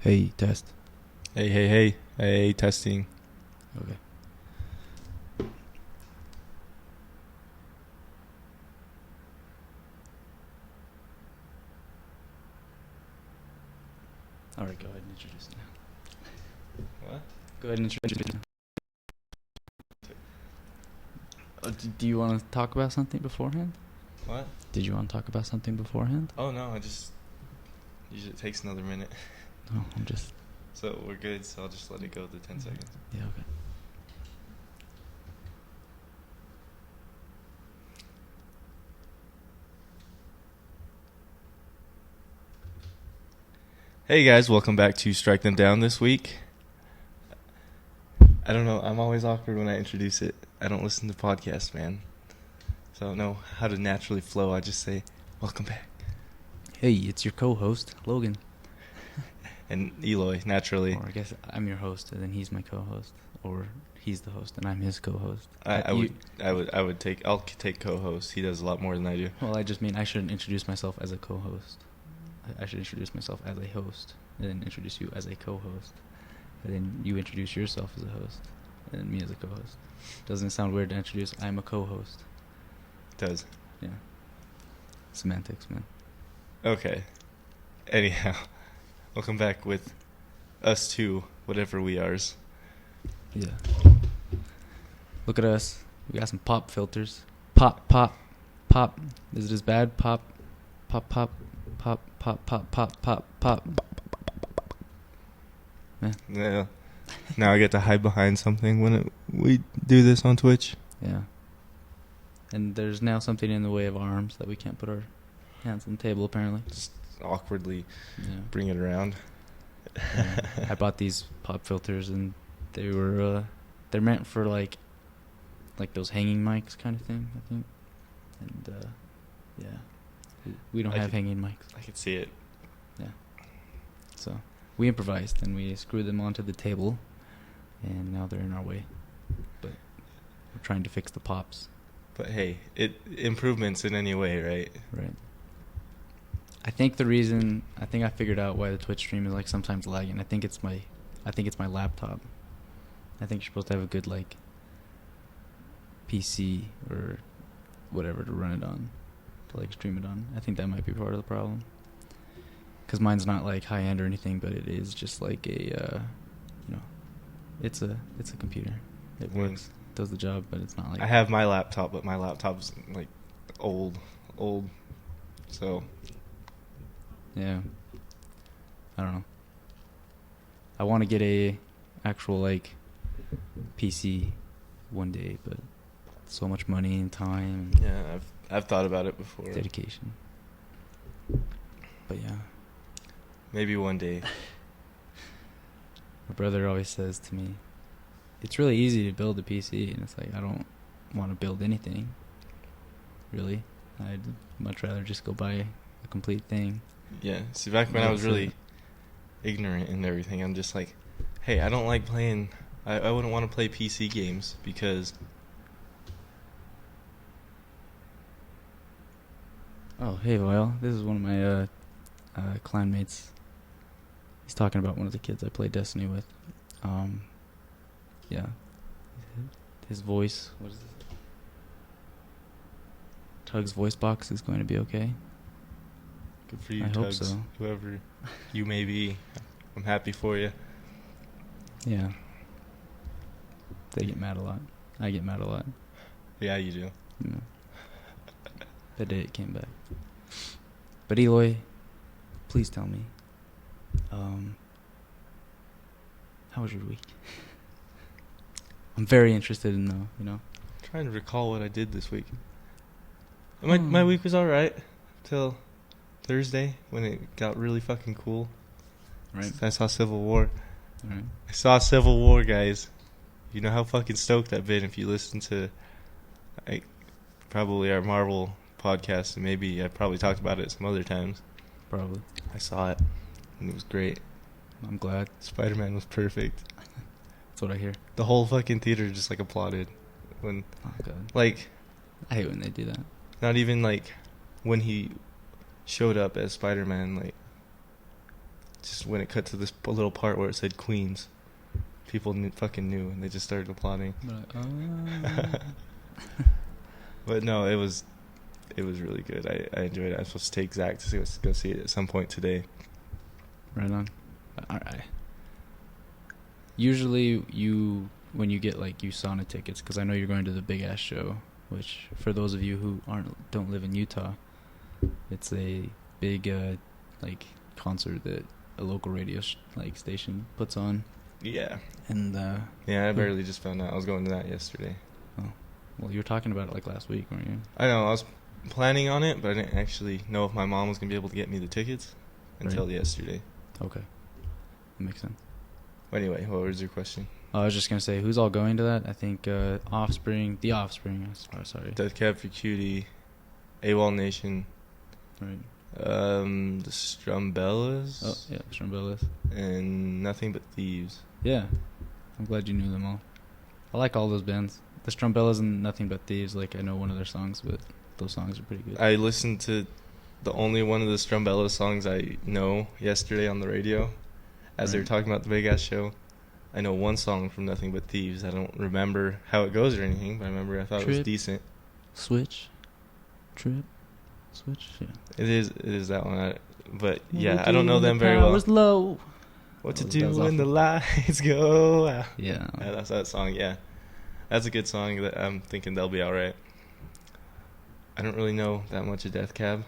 Hey, test. Hey, testing. Okay. All right, go ahead and introduce it now. What? Go ahead and introduce it now. Do you want to talk about something beforehand? What? Did you want to talk about something beforehand? Oh, no, usually it takes another minute. No, I'm just... So we're good, so I'll just let it go the 10 seconds. Yeah, okay. Hey guys, welcome back to Strike Them Down this week. I don't know, I'm always awkward when I introduce it. I don't listen to podcasts, man. So I don't know how to naturally flow. I just say, welcome back. Hey, it's your co-host, Logan. And Eloy, naturally. Or I guess I'm your host, and then he's my co-host. Or he's the host, and I'm his co-host. I'll take co-host. He does a lot more than I do. Well, I just mean I shouldn't introduce myself as a co-host. I should introduce myself as a host, and then introduce you as a co-host, and then you introduce yourself as a host, and then me as a co-host. Doesn't it sound weird to introduce I'm a co-host? It does. Yeah. Semantics, man. Okay. Anyhow, welcome back with us two, whatever we are's. Yeah. Look at us. We got some pop filters. Pop. Is it as bad? Pop. Yeah. Now I get to hide behind something when we do this on Twitch. Yeah. And there's now something in the way of arms that we can't put our hands on the table, apparently. Just awkwardly bring it around. I bought these pop filters, and they're meant for like those hanging mics kind of thing, I think. And yeah. We don't have hanging mics. I could see it. Yeah. So we improvised, and we screwed them onto the table, and now they're in our way. But we're trying to fix the pops. But hey, improvements in any way, right? Right. I think I figured out why the Twitch stream is like sometimes lagging. I think it's my laptop. I think you're supposed to have a good like PC or whatever to run it on. Like stream it on. I think that might be part of the problem. Because mine's not like high end or anything, but it is just like a, it's a computer. It works, does the job, but it's not like. I have my laptop, but my laptop's like old. So. Yeah. I don't know. I want to get a actual like PC one day, but so much money and time. And yeah, I've thought about it before. Dedication. But yeah. Maybe one day. My brother always says to me, it's really easy to build a PC, and it's like, I don't want to build anything. Really. I'd much rather just go buy a complete thing. Yeah. See, back when I was really ignorant and everything, I'm just like, hey, I don't like playing. I wouldn't want to play PC games because. Oh, hey, Lyle. This is one of my clanmates. He's talking about one of the kids I play Destiny with. Yeah. His voice, what is this? Tug's voice box is going to be okay. Good for you, I Tugs. hope so. Whoever you may be, I'm happy for you. Yeah. They get mad a lot. I get mad a lot. Yeah, you do. Yeah. The day it came back. But Eloy, please tell me, how was your week? I'm very interested in know, I'm trying to recall what I did this week. My week was alright till Thursday when it got really fucking cool. Right. I saw Civil War. Right. I saw Civil War, guys. You know how fucking stoked I've been if you listen to probably our Marvel podcast, and maybe I probably talked about it some other times. Probably. I saw it, and it was great. I'm glad. Spider-Man was perfect. That's what I hear. The whole fucking theater just like applauded when, like, I hate when they do that. Not even like when he showed up as Spider-Man, like just when it cut to this little part where it said Queens, people fucking knew, and they just started applauding. But no, it was really good. I enjoyed it. I'm supposed to take Zach to go see it at some point today. Right on. All right. Usually, when you get like USANA tickets, because I know you're going to the big ass show, which for those of you who don't live in Utah, it's a big like concert that a local radio station puts on. Yeah. And I barely just found out. I was going to that yesterday. Oh, well, you were talking about it like last week, weren't you? I know. I was planning on it, but I didn't actually know if my mom was gonna be able to get me the tickets until yesterday. Okay, that makes sense. Anyway, what was your question? I was just gonna say, who's all going to that? I think The Offspring. Sorry. Death Cab for Cutie, AWOL Nation. Right. The Strumbellas. Oh yeah, Strumbellas. And Nothing But Thieves. Yeah, I'm glad you knew them all. I like all those bands. The Strumbellas and Nothing But Thieves. Like I know one of their songs, but those songs are pretty good. I listened to the only one of the Strumbellas songs I know yesterday on the radio, as they were talking about the big ass show. I know one song from Nothing But Thieves. I don't remember how it goes or anything, but I remember I thought it was decent. Switch. Yeah. It is that one. But yeah, I don't know them very well. Low. What to do when the lights go out. Yeah. That's that song. Yeah, that's a good song. That I'm thinking they'll be all right. I don't really know that much of Death Cab.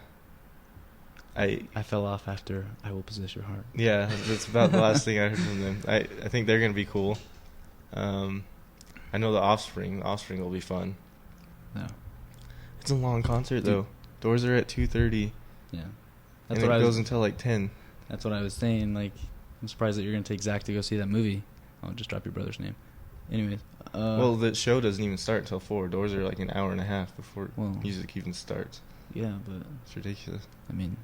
I fell off after I Will Possess Your Heart. Yeah, that's about the last thing I heard from them. I think they're gonna be cool. I know the Offspring. The Offspring will be fun. No. It's a long concert though. Doors are at 2:30. Yeah. That's and it goes until like 10. That's what I was saying. Like, I'm surprised that you're gonna take Zach to go see that movie. I'll just drop your brother's name. Anyways. Well, the show doesn't even start until 4. Doors are like an hour and a half before music even starts. Yeah, but it's ridiculous. I mean,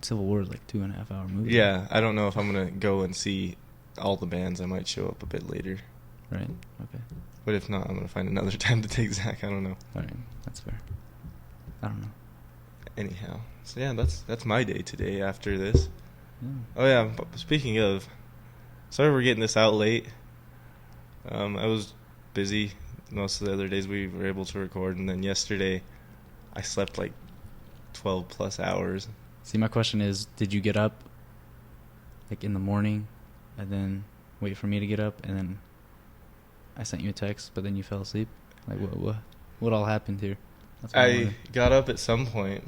Civil War is like 2.5 hour movie. Yeah, I don't know if I'm gonna go and see all the bands. I might show up a bit later. Right. Okay. But if not, I'm gonna find another time to take Zach. I don't know. All right, that's fair. I don't know. Anyhow, so yeah, that's my day today. After this. Yeah. Oh yeah. Speaking of, sorry we're getting this out late. I was busy most of the other days we were able to record, and then yesterday I slept like 12 plus hours. See, my question is, did you get up like in the morning and then wait for me to get up, and then I sent you a text, but then you fell asleep? Like what all happened here? That's what I got up at some point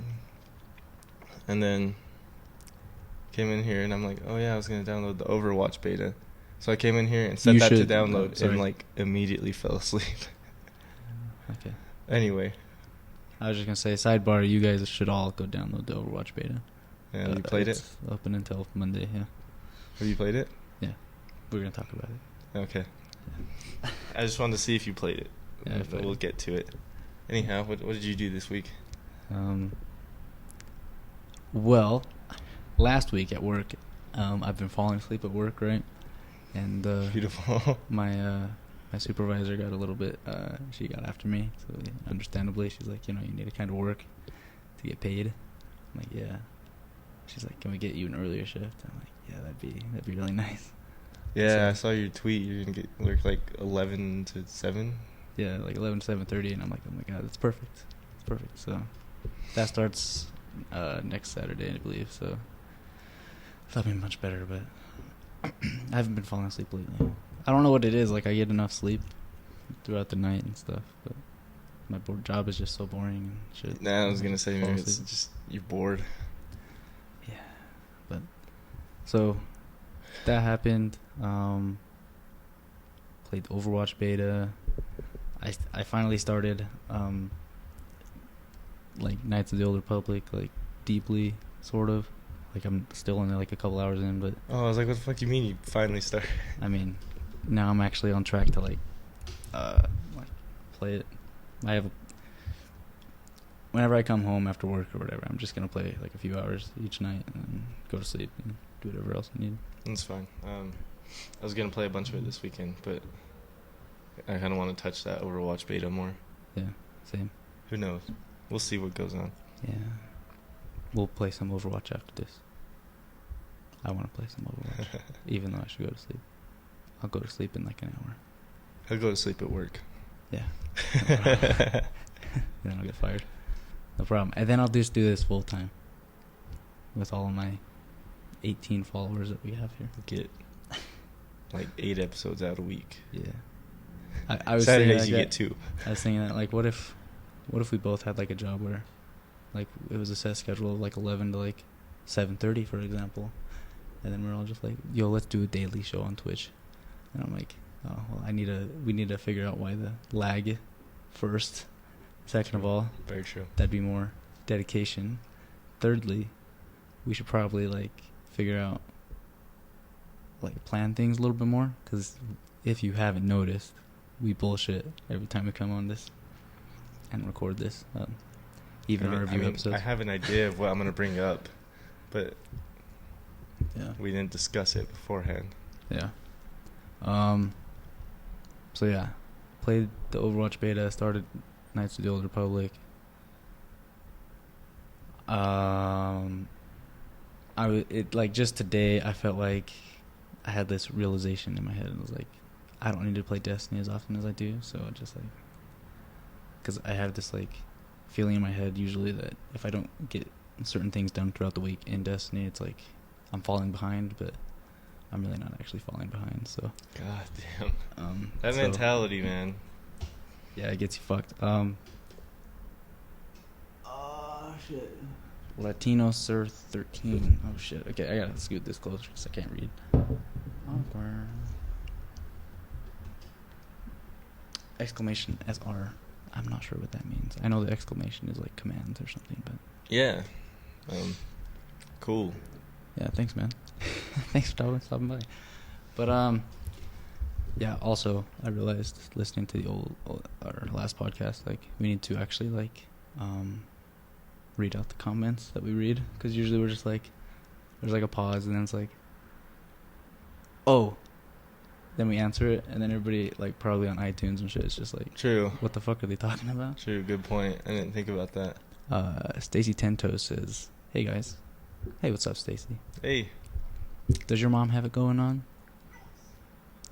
and then came in here, and I'm like, oh yeah, I was going to download the Overwatch beta. So I came in here and set that to download and like immediately fell asleep. Okay. Anyway. I was just going to say, sidebar, you guys should all go download the Overwatch beta. Yeah, you played it? Open until Monday, yeah. Have you played it? Yeah. We're going to talk about it. Okay. Yeah. I just wanted to see if you played it. Yeah, we'll get to it. Anyhow, what did you do this week? Well, last week at work, I've been falling asleep at work, right? And beautiful. My supervisor got a little bit. She got after me, so understandably, she's like, you need to kind of work to get paid. I'm like, yeah. She's like, can we get you an earlier shift? I'm like, yeah, that'd be really nice. Yeah, so, I saw your tweet. You're gonna work like 11 to 7. Yeah, like 11 to 7:30, and I'm like, oh my god, that's perfect. It's perfect. So that starts next Saturday, I believe. So that'll be much better, but I haven't been falling asleep lately. I don't know what it is. Like, I get enough sleep throughout the night and stuff, but my job is just so boring and shit. Nah, I was gonna say maybe it's just you're bored. Yeah, but so that happened. Played Overwatch beta. I finally started like Knights of the Old Republic, like deeply, sort of. Like, I'm still only like a couple hours in, but I was like, what the fuck do you mean you finally started? I mean, now I'm actually on track to like play it. Whenever I come home after work or whatever, I'm just gonna play like a few hours each night and then go to sleep and do whatever else I need. That's fine. I was gonna play a bunch of it this weekend, but I kind of want to touch that Overwatch beta more. Yeah, same. Who knows? We'll see what goes on. Yeah, we'll play some Overwatch after this. I want to play some Overwatch, even though I should go to sleep. I'll go to sleep in like an hour. I'll go to sleep at work. Yeah. Then I'll get fired. No problem. And then I'll just do this full time with all of my 18 followers that we have here. Get like 8 episodes out a week. Yeah. I was Saturdays like you that, get 2. I was thinking that, like, what if we both had like a job where, like, it was a set schedule of like 11 to like 7:30, for example, and then we're all just like, yo, let's do a daily show on Twitch, and I'm like, oh well, we need to figure out why the lag first. Second of all, very true. That'd be more dedication. Thirdly, we should probably like figure out, like, plan things a little bit more, because if you haven't noticed, we bullshit every time we come on this and record this, even our review episodes. I have an idea of what I'm going to bring up, but yeah, we didn't discuss it beforehand. Yeah. So yeah, played the Overwatch beta, started Knights of the Old Republic. Just today, I felt like I had this realization in my head, and I was like, I don't need to play Destiny as often as I do, so I just like, because I have this like feeling in my head usually that if I don't get certain things done throughout the week in Destiny, it's like I'm falling behind, but I'm really not actually falling behind. So God damn, that mentality, man. Yeah, it gets you fucked. Shit. Latino Sir 13. Oh shit. Okay, I gotta scoot this closer because I can't read. Awkward. Exclamation SR. I'm not sure what that means. I know the exclamation is like commands or something, but yeah. Cool. Yeah, thanks, man. Thanks for stopping by. But yeah, also I realized listening to the our last podcast, like, we need to actually like read out the comments that we read, because usually we're just like, there's like a pause and then it's like, oh, then we answer it, and then everybody, like, probably on iTunes and shit, it's just like, true, what the fuck are they talking about? True, good point. I didn't think about that. Stacy Tento says, hey guys. Hey, what's up, Stacy? Hey. Does your mom have it going on?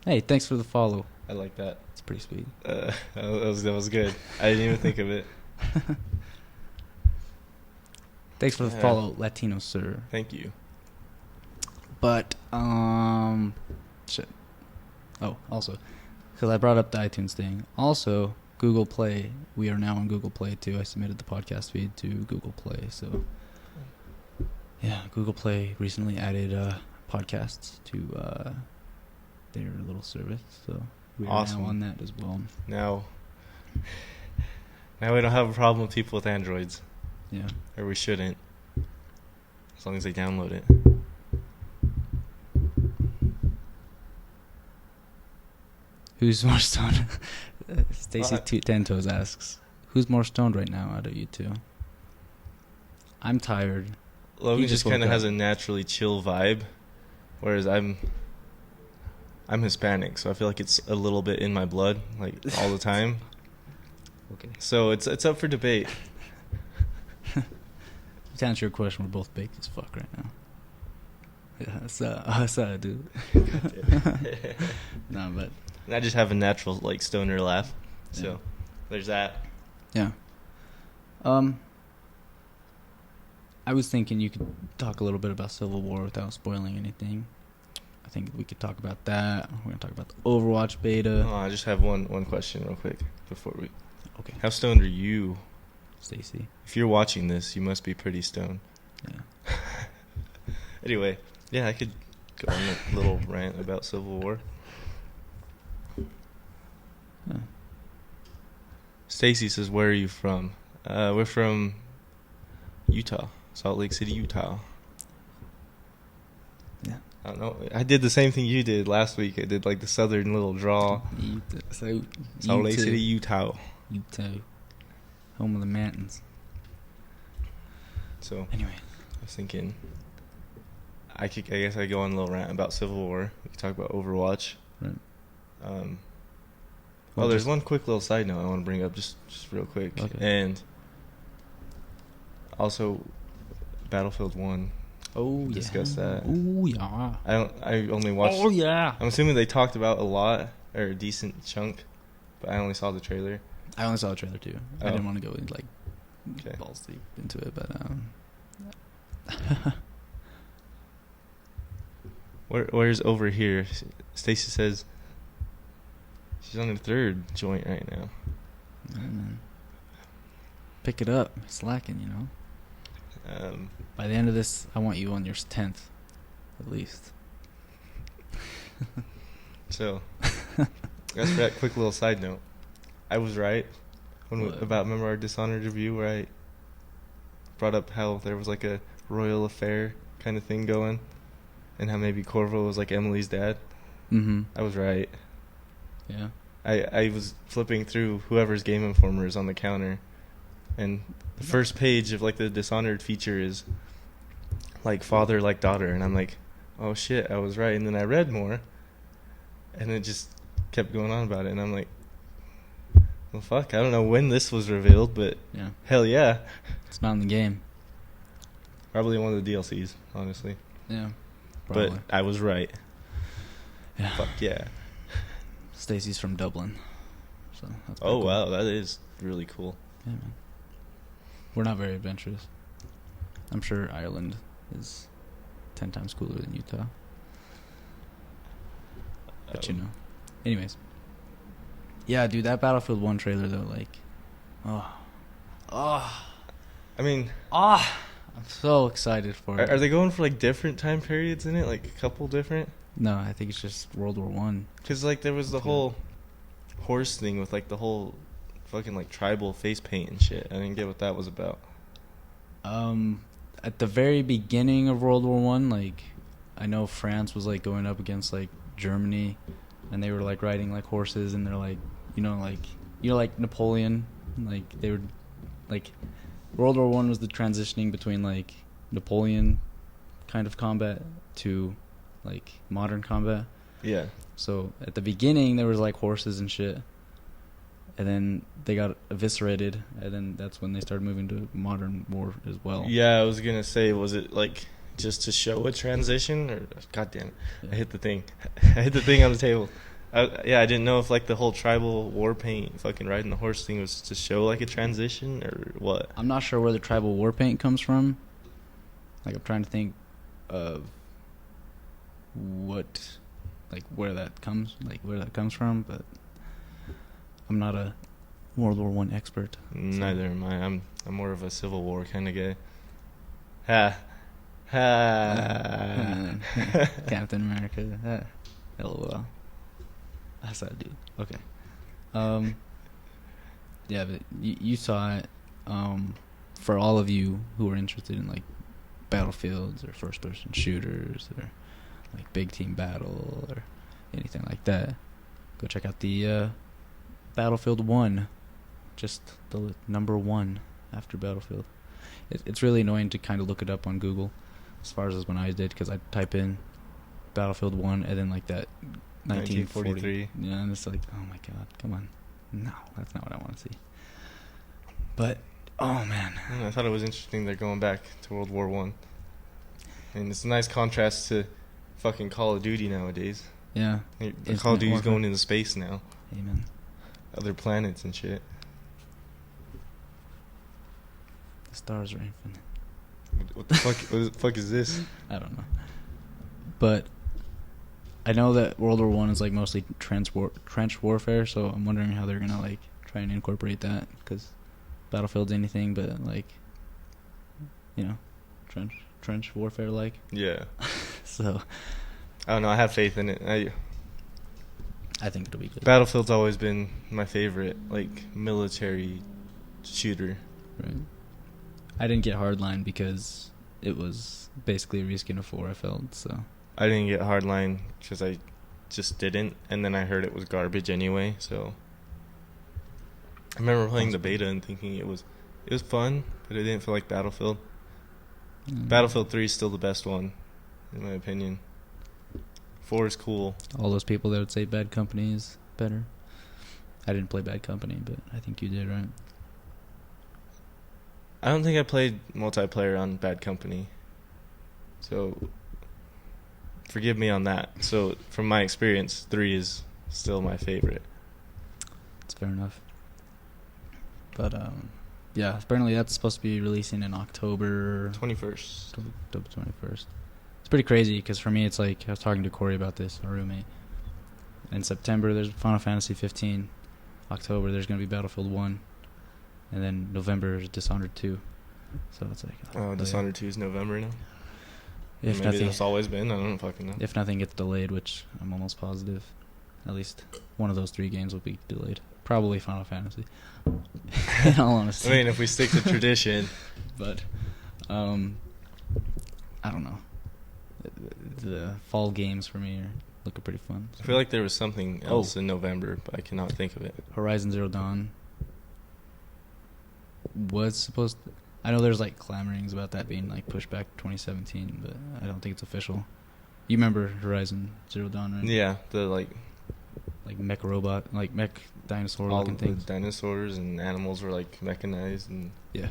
Hey, thanks for the follow. I like that. It's pretty sweet. That was good. I didn't even think of it. Thanks for the follow, Latino Sir. Thank you. But, shit. Oh, also, because I brought up the iTunes thing. Also, Google Play. We are now on Google Play, too. I submitted the podcast feed to Google Play, so yeah, Google Play recently added podcasts to their little service, so we're awesome. now on that as well. Now we don't have a problem with people with Androids. Yeah. Or we shouldn't, as long as they download it. Who's more stoned? Stacy Tentos asks, who's more stoned right now out of you two? I'm tired. Logan just kind of has a naturally chill vibe, whereas I'm Hispanic, so I feel like it's a little bit in my blood, like, all the time. Okay. So it's up for debate. To answer your question, we're both baked as fuck right now. Yeah, that's dude. No, but And I just have a natural, like, stoner laugh. So there's that. Yeah. I was thinking you could talk a little bit about Civil War without spoiling anything. I think we could talk about that. We're going to talk about the Overwatch beta. Oh, I just have one question real quick before we... Okay. How stoned are you? Stacy. If you're watching this, you must be pretty stoned. Yeah. Anyway, yeah, I could go on a little rant about Civil War. Yeah. Stacy says, where are you from? We're from Utah. Salt Lake City, Utah. Yeah. I don't know. I did the same thing you did last week. I did, like, the southern little draw. Salt Lake City, Utah. Utah. Home of the mountains. So, anyway, I was thinking, I guess I go on a little rant about Civil War. We can talk about Overwatch. Right. There's one quick little side note I want to bring up, just real quick. Okay. And also, Battlefield 1 Oh yeah. discuss that. Oh yeah. I only watched. Oh yeah. I'm assuming they talked about a lot or a decent chunk, but I only saw the trailer. I only saw the trailer too. I Oh. didn't want to go like Okay. balls deep into it, but Where's over here? Stacy says she's on her third joint right now. man. Pick it up. It's lacking, you know. By the end of this, I want you on your 10th, at least. So, that's for that quick little side note. I was right about remember our Dishonored review where I brought up how there was like a royal affair kind of thing going, and how maybe Corvo was like Emily's dad. Mm-hmm. I was right. Yeah. I was flipping through whoever's Game Informer is on the counter, and the first page of like the Dishonored feature is like father like daughter, and I'm like, oh shit, I was right. And then I read more, and it just kept going on about it, and I'm like, well fuck, I don't know when this was revealed, but Yeah. hell yeah. It's not in the game. Probably one of the DLCs, honestly. Yeah. Probably. But I was right. Yeah. Fuck yeah. Stacy's from Dublin. So that's Oh pretty cool. wow, that is really cool. Yeah, man. We're not very adventurous. I'm sure Ireland is 10 times cooler than Utah. But you know. Anyways. Yeah, dude, that Battlefield 1 trailer though, like, I mean, I'm so excited for it. are they going for like different time periods in it, like a couple different? No, I think it's just World War One. Because like there was the Okay. whole horse thing with like the whole fucking like tribal face paint and shit. I didn't get what that was about. At the very beginning of World War One, like, I know France was like going up against like Germany, and they were like riding like horses, and they're like, like Napoleon, like they were like World War One was the transitioning between like Napoleon kind of combat to like modern combat. Yeah. So at the beginning there was like horses and shit, and then they got eviscerated, and then that's when they started moving to modern war as well. Yeah, I was gonna say, was it like just to show a transition, or god damn it, Yeah. I hit the thing. I hit the thing on the table. I didn't know if like the whole tribal war paint, fucking riding the horse thing was to show like a transition or what. I'm not sure where the tribal war paint comes from. Like, I'm trying to think of where that comes from, but I'm not a World War One expert. Neither am I. I'm more of a Civil War kind of guy. Ha. Ha. Captain America. LOL. That's that dude. Okay. Yeah, but you saw it. For all of you who are interested in like battlefields or first-person shooters or like big team battle or anything like that, go check out the Battlefield 1. Just the number 1 after Battlefield. It's really annoying to kind of look it up on Google, as far as when I did, because I type in Battlefield 1 and then like that 1943. Yeah, and it's like, oh my god, come on. No, that's not what I want to see. But, oh man. I thought it was interesting they're going back to World War One. And it's a nice contrast to fucking Call of Duty nowadays. Yeah. Call of Duty's going into space now. Amen. Other planets and shit. The stars are infinite. What the fuck? What the fuck is this? I don't know. But I know that World War One is like mostly trench warfare, so I'm wondering how they're gonna like try and incorporate that, because Battlefield's anything but like, trench warfare like. Yeah. So I don't know. I have faith in it. I think it'll be good. Battlefield's always been my favorite, like, military shooter. Right. I didn't get Hardline because it was basically a reskin of 4, I felt, so. I didn't get Hardline because I just didn't, and then I heard it was garbage anyway, so. I remember playing the beta and thinking it was fun, but it didn't feel like Battlefield. Battlefield 3 is still the best one, in my opinion. 4 is cool. All those people that would say Bad Company is better. I didn't play Bad Company, but I think you did, right? I don't think I played multiplayer on Bad Company. So forgive me on that. So from my experience, 3 is still my favorite. That's fair enough. But yeah, apparently that's supposed to be releasing in October 21st. October 21st. It's pretty crazy because for me, it's like I was talking to Corey about this, our roommate. In September, there's Final Fantasy 15. October, there's going to be Battlefield 1. And then November is Dishonored 2. So it's like... Oh, Dishonored 2 is November now? If Maybe nothing, it's always been. I don't fucking know. if nothing gets delayed, which I'm almost positive, at least one of those 3 games will be delayed. Probably Final Fantasy. In all honesty. I mean, if we stick to tradition. But, I don't know. The fall games for me are looking pretty fun. I feel like there was something else in November, but I cannot think of it. Horizon Zero Dawn was supposed to... I know there's like clamorings about that being like pushed back to 2017, but I don't think it's official. You remember Horizon Zero Dawn, right? Yeah, the like mech robot, like mech dinosaur all looking the things. dinosaurs and animals were like mechanized and Yeah.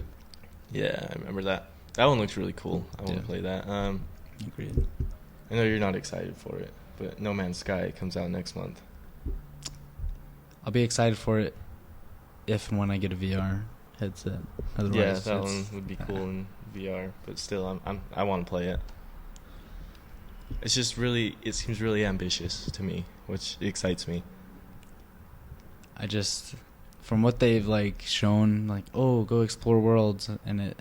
Yeah, I remember that. That one looks really cool. I want Yeah. to play that. Agreed. I know you're not excited for it, but No Man's Sky comes out next month. I'll be excited for it if and when I get a VR headset. Otherwise, Yeah, that one would be cool in VR, but still, I want to play it. It's just really, it seems really ambitious to me, which excites me. I just, from what they've like shown, like, oh, go explore worlds, and it,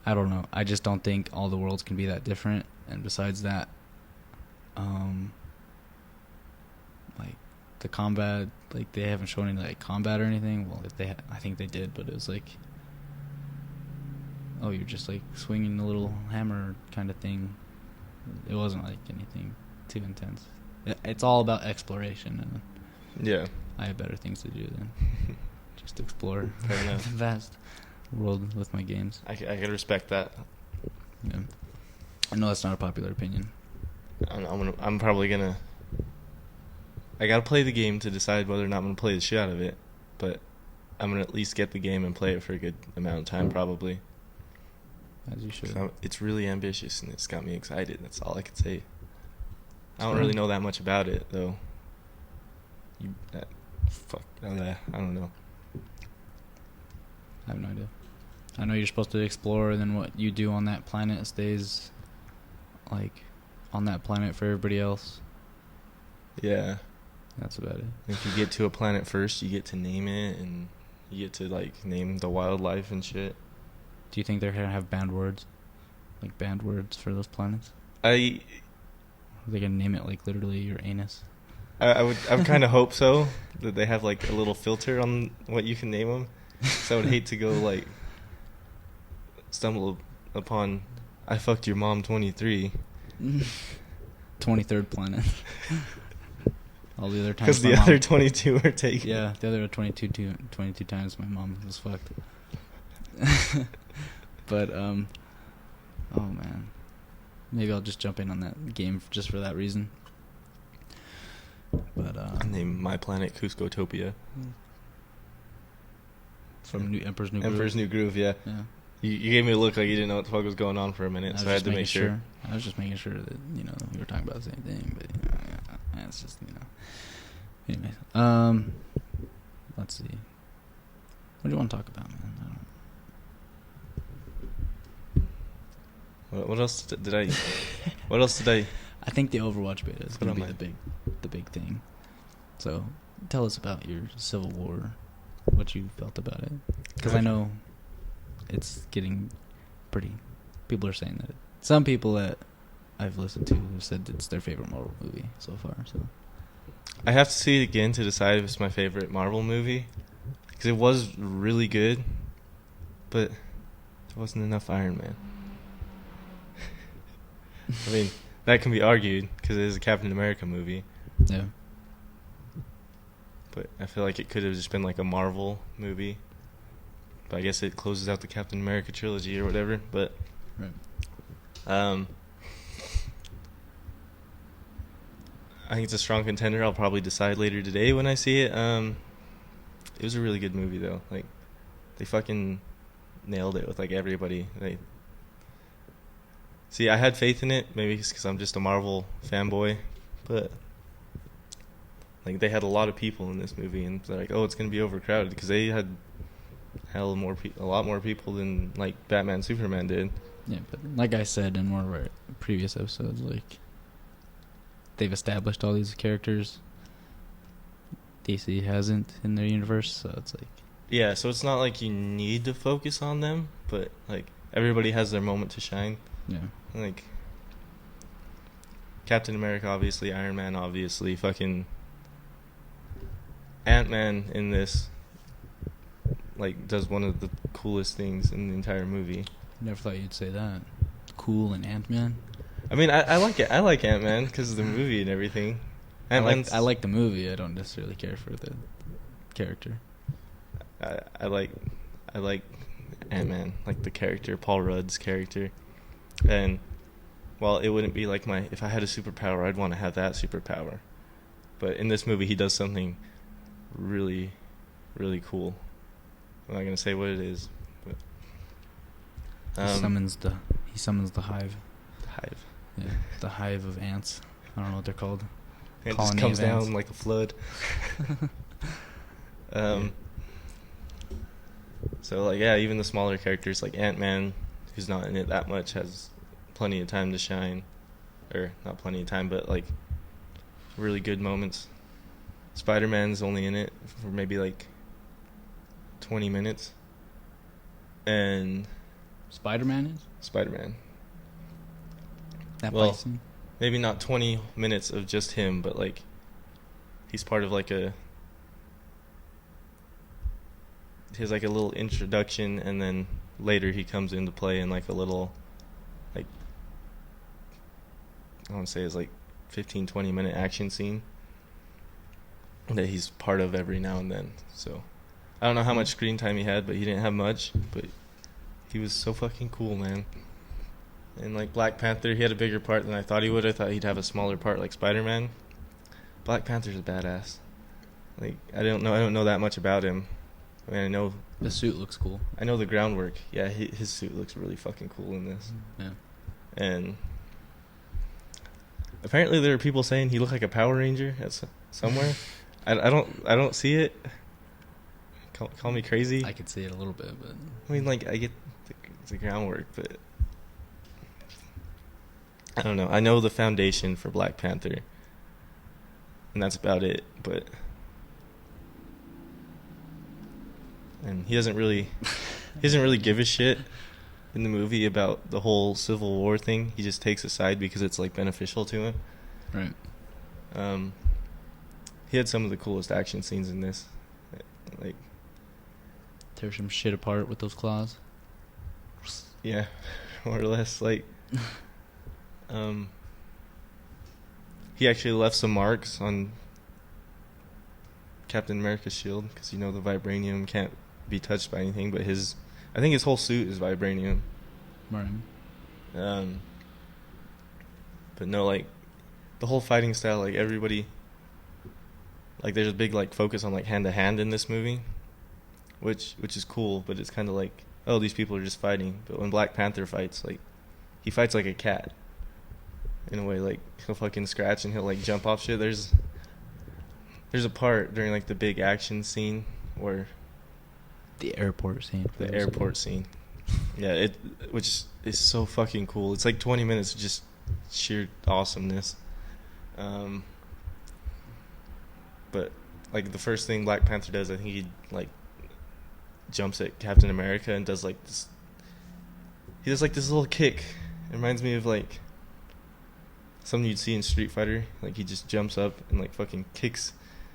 I don't know. I just don't think all the worlds can be that different. And besides that, like the combat, like they haven't shown any like combat or anything. Well, if they, I think they did, but it was like, oh, you're just like swinging a little hammer kind of thing. It wasn't like anything too intense. It's all about exploration, and Yeah. I have better things to do than just explore Fair enough. the vast world with my games. I can respect that. Yeah. I know that's not a popular opinion. I'm probably gonna. I gotta play the game to decide whether or not I'm gonna play the shit out of it, but I'm gonna at least get the game and play it for a good amount of time, probably. As you should. It's really ambitious and it's got me excited. That's all I could say. I don't really know that much about it though. I don't know. I have no idea. I know you're supposed to explore, and then what you do on that planet stays, like, on that planet for everybody else. Yeah. That's about it. If you get to a planet first, you get to name it, and you get to, like, name the wildlife and shit. Do you think they're going to have banned words? Like, banned words for those planets? I Are they going to name it, like, literally your anus? I would kind of hope so, that they have, like, a little filter on what you can name them. So I would hate to go, like, stumble upon, I fucked your mom 23. 23rd planet. All the other times. Because the other 22 are taken. Yeah, the other 22 times my mom was fucked. But, oh man. Maybe I'll just jump in on that game just for that reason. But, Name my planet Cuscotopia. From Emperor's New Groove. Emperor's New Groove, yeah. Yeah. You gave me a look like you didn't know what the fuck was going on for a minute, so I had to make sure. I was just making sure that, we were talking about the same thing, but, yeah, it's just, Anyway, let's see. What do you want to talk about, man? What else did I... What else did I... I think the Overwatch beta is going to be on the big thing. So, tell us about your Civil War, what you felt about it. Because I know it's getting pretty... People are saying that... Some people that I've listened to have said it's their favorite Marvel movie so far, so... I have to see it again to decide if it's my favorite Marvel movie. Because it was really good, but there wasn't enough Iron Man. I mean, that can be argued, because it is a Captain America movie. Yeah. But I feel like it could have just been like a Marvel movie. But I guess it closes out the Captain America trilogy or whatever. But Right. I think it's a strong contender. I'll probably decide later today when I see it. It was a really good movie though. Like, they fucking nailed it with like everybody. See, I had faith in it. Maybe it's because I'm just a Marvel fanboy, but like they had a lot of people in this movie, and they're like, oh, it's gonna be overcrowded because they had a lot more people than like Batman, Superman did. Yeah, but like I said in one of our previous episodes, like they've established all these characters. DC hasn't in their universe, so it's like Yeah, so it's not like you need to focus on them, but like everybody has their moment to shine. yeah. Like Captain America, obviously, Iron Man, obviously, fucking Ant-Man in this like does one of the coolest things in the entire movie. Never thought you'd say that. Cool and Ant-Man. I mean, I like it. I like Ant-Man because of the movie and everything. I like the movie. I don't necessarily care for the character. I like Ant-Man, like the character, Paul Rudd's character. And while it wouldn't be like if I had a superpower, I'd want to have that superpower. But in this movie, he does something really, really cool. I'm not gonna say what it is, but He summons the hive. The hive. Yeah, the hive of ants. I don't know what they're called. It just comes down like a flood. So like yeah, even the smaller characters like Ant-Man, who's not in it that much, has plenty of time to shine, or not plenty of time, but like really good moments. Spider-Man's only in it for maybe like 20 minutes, and Spider-Man. That well, fight scene? maybe not 20 minutes of just him, but like he's part of like a little introduction, and then later he comes into play in like a little, like, I want to say it's like 15-20 minute action scene that he's part of every now and then. So I don't know how much screen time he had, but he didn't have much, but he was so fucking cool, man. And like Black Panther, he had a bigger part than I thought he would. I thought he'd have a smaller part like Spider-Man. Black Panther's a badass. Like I don't know that much about him. I mean, I know the suit looks cool. I know the groundwork. Yeah, his suit looks really fucking cool in this. Yeah. And apparently there are people saying he looked like a Power Ranger somewhere. I don't see it. Call me crazy. I could see it a little bit, but I mean, like, I get the groundwork, but I don't know. I know the foundation for Black Panther, and that's about it. But and he doesn't really give a shit in the movie about the whole Civil War thing. He just takes a side because it's like beneficial to him. Right. He had some of the coolest action scenes in this. Like, tear some shit apart with those claws. Yeah, more or less. Like, he actually left some marks on Captain America's shield because the vibranium can't be touched by anything. But I think his whole suit is vibranium. Right. But no, like, the whole fighting style, like, everybody, like, there's a big, like, focus on, like, hand-to-hand in this movie, which is cool, but it's kind of like, oh, these people are just fighting. But when Black Panther fights, like, he fights like a cat, in a way. Like, he'll fucking scratch and he'll, like, jump off shit. There's a part during, like, the big action scene where... The airport scene. Yeah, which is so fucking cool. It's like 20 minutes of just sheer awesomeness. But like the first thing Black Panther does, I think he like jumps at Captain America and does like this. He does like this little kick. It reminds me of like something you'd see in Street Fighter. Like he just jumps up and like fucking kicks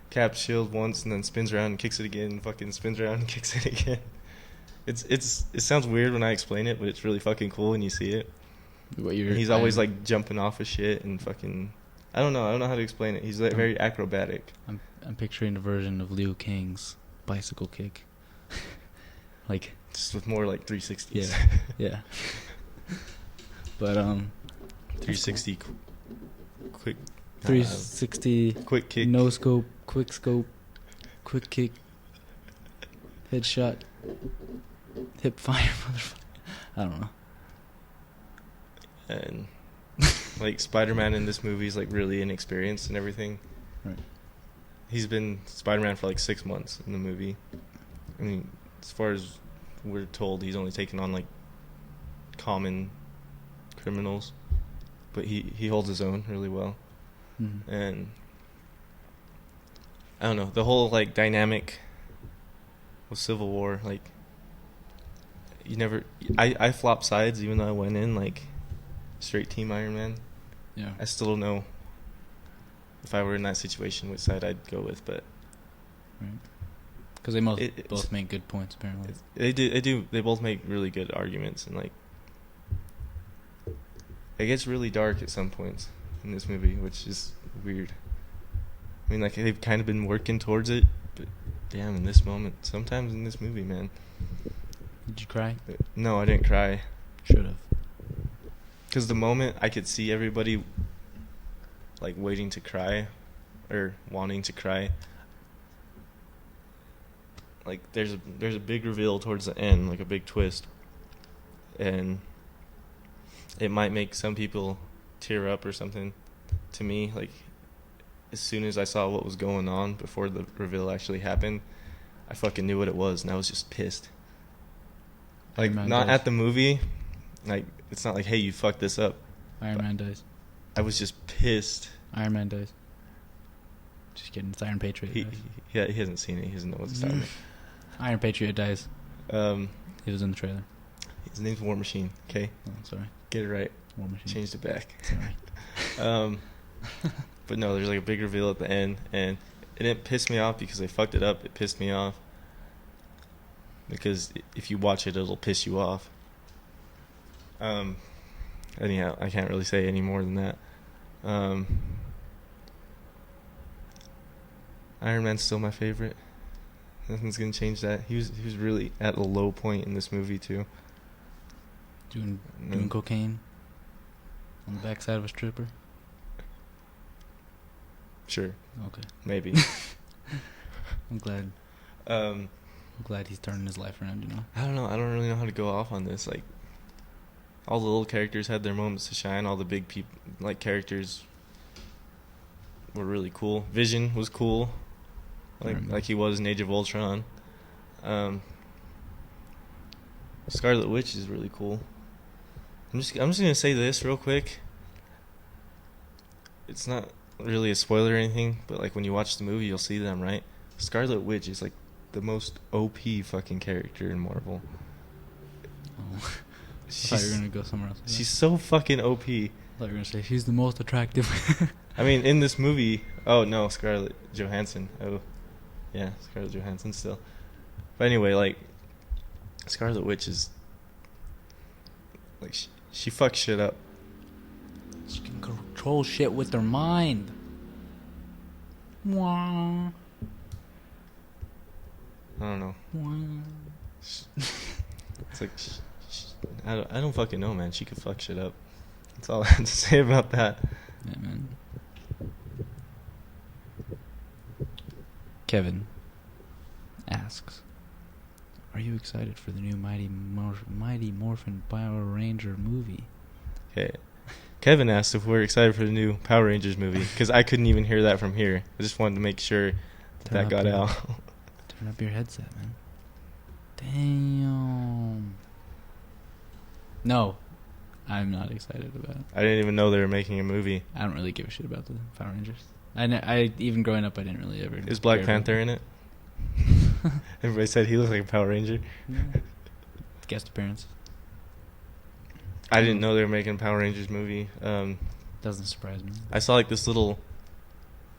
Cap's shield once and then spins around and kicks it again and fucking spins around and kicks it again. It sounds weird when I explain it, but it's really fucking cool when you see it. He's always like jumping off of shit and fucking... I don't know how to explain it. He's like very acrobatic. I'm picturing a version of Liu Kang's bicycle kick. Like... Just with more like 360s. Yeah. Yeah. But 360 quick... 360... quick kick. No scope, quick kick, headshot, hip fire, motherfucker. I don't know. and like Spider-Man in this movie is like really inexperienced and everything. Right. He's been Spider-Man for like 6 months in the movie. I mean, as far as we're told, he's only taken on like common criminals, but he holds his own really well. Mm-hmm. And I don't know, the whole like dynamic with Civil War, like I flop sides even though I went in like straight team Iron Man. Yeah. I still don't know if I were in that situation which side I'd go with, but right. Because they both make good points apparently. They both make really good arguments, and like it gets really dark at some points in this movie, which is weird. I mean, like, they've kind of been working towards it, but damn, in this moment, sometimes in this movie, man. Did you cry? No, I didn't cry. Should have. Because the moment I could see everybody, like, waiting to cry, or wanting to cry, like, there's a big reveal towards the end, like a big twist, and it might make some people tear up or something. To me, like, as soon as I saw what was going on before the reveal actually happened, I fucking knew what it was, and I was just pissed. Like, not at the movie. Like, it's not like, hey, you fucked this up. Iron Man dies. I was just pissed. Iron Man dies. Just kidding. It's Iron Patriot. He hasn't seen it. He doesn't know what's happening. Iron Patriot dies. He was in the trailer. His name's War Machine, okay? Oh, sorry. Get it right. War Machine. Changed it back. Sorry. But no, there's like a big reveal at the end, and it didn't piss me off because they fucked it up. It pissed me off because if you watch it, it'll piss you off. Anyhow, I can't really say any more than that. Iron Man's still my favorite. Nothing's gonna change that. He was really at a low point in this movie too. Doing cocaine on the backside of a stripper. Sure. Okay. Maybe. I'm glad. I'm glad he's turning his life around. You know. I don't know. I don't really know how to go off on this. Like, all the little characters had their moments to shine. All the big characters were really cool. Vision was cool, like he was in Age of Ultron. Scarlet Witch is really cool. I'm just gonna say this real quick. It's not really a spoiler or anything, but like when you watch the movie, you'll see them, right? Scarlet Witch is like the most OP fucking character in Marvel. Oh. I thought you were gonna go somewhere else. She's so fucking OP. I thought you were gonna say she's the most attractive. I mean, in this movie, oh no, Scarlett Johansson. Oh, yeah, Scarlett Johansson still. But anyway, like, Scarlet Witch is like she fucks shit up. She can control shit with her mind. Wah. I don't know. Wah. It's like I don't fucking know, man. She could fuck shit up. That's all I have to say about that. Yeah, man. Kevin asks, "Are you excited for the new Mighty Morphin Power Ranger movie?" Okay. Kevin asked if we're excited for the new Power Rangers movie, because I couldn't even hear that from here. I just wanted to make sure that got out. Turn up your headset, man. Damn. No, I'm not excited about it. I didn't even know they were making a movie. I don't really give a shit about the Power Rangers. I even growing up, I didn't really ever. Is Black Panther in it? Everybody said he looked like a Power Ranger. Yeah. Guest appearance. I didn't know they were making a Power Rangers movie. Doesn't surprise me. I saw like this little,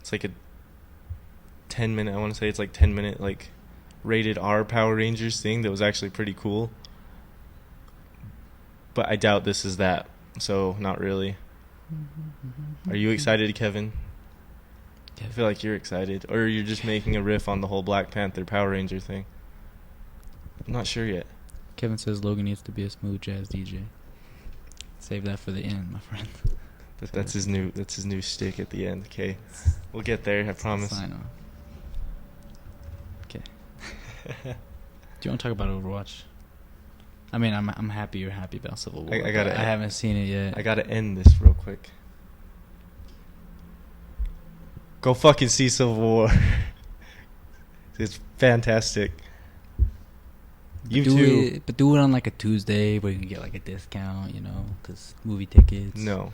it's like a 10-minute, I want to say it's like 10-minute like rated R Power Rangers thing that was actually pretty cool. But I doubt this is that, so not really. Are you excited, Kevin? I feel like you're excited, or you're just making a riff on the whole Black Panther Power Ranger thing. I'm not sure yet. Kevin says Logan needs to be a smooth jazz DJ. Save that for the end, my friend. That's his new stick at the end. Okay, we'll get there. I promise. Sign off. Okay. Do you want to talk about Overwatch? I mean, I'm happy you're happy about Civil War. I gotta. I haven't seen it yet. I gotta end this real quick. Go fucking see Civil War. It's fantastic. You too. But do it on like a Tuesday where you can get like a discount, you know, because movie tickets. No.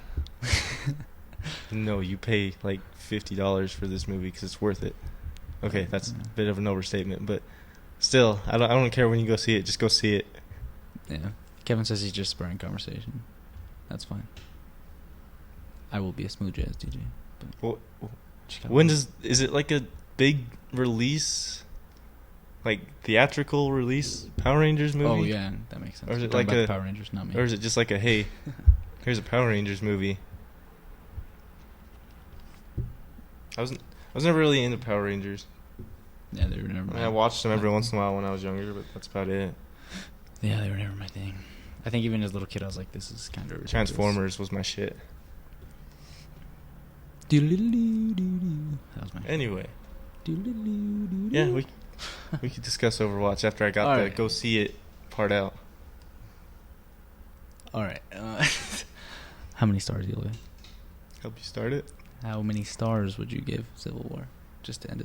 No, you pay like $50 for this movie because it's worth it. Okay, that's a bit of an overstatement, but still, I don't care when you go see it. Just go see it. Yeah. Kevin says he's just spurring conversation. That's fine. I will be a smooth jazz DJ. Well, when is it like a big release? Like theatrical release Power Rangers movie? Oh yeah, that makes sense. Or is it You're like talking a about Power Rangers, not me? Or is it just like a hey, here's a Power Rangers movie? I was never really into Power Rangers. Yeah, they were never. I watched them every once in a while when I was younger, but that's about it. Yeah, they were never my thing. I think even as a little kid, I was like, this is kind of ridiculous. Transformers was my shit. That was my. Anyway. Yeah, we could discuss Overwatch after I got the go see it part out. All right. How many stars do you give? Help you start it? How many stars would you give Civil War just to end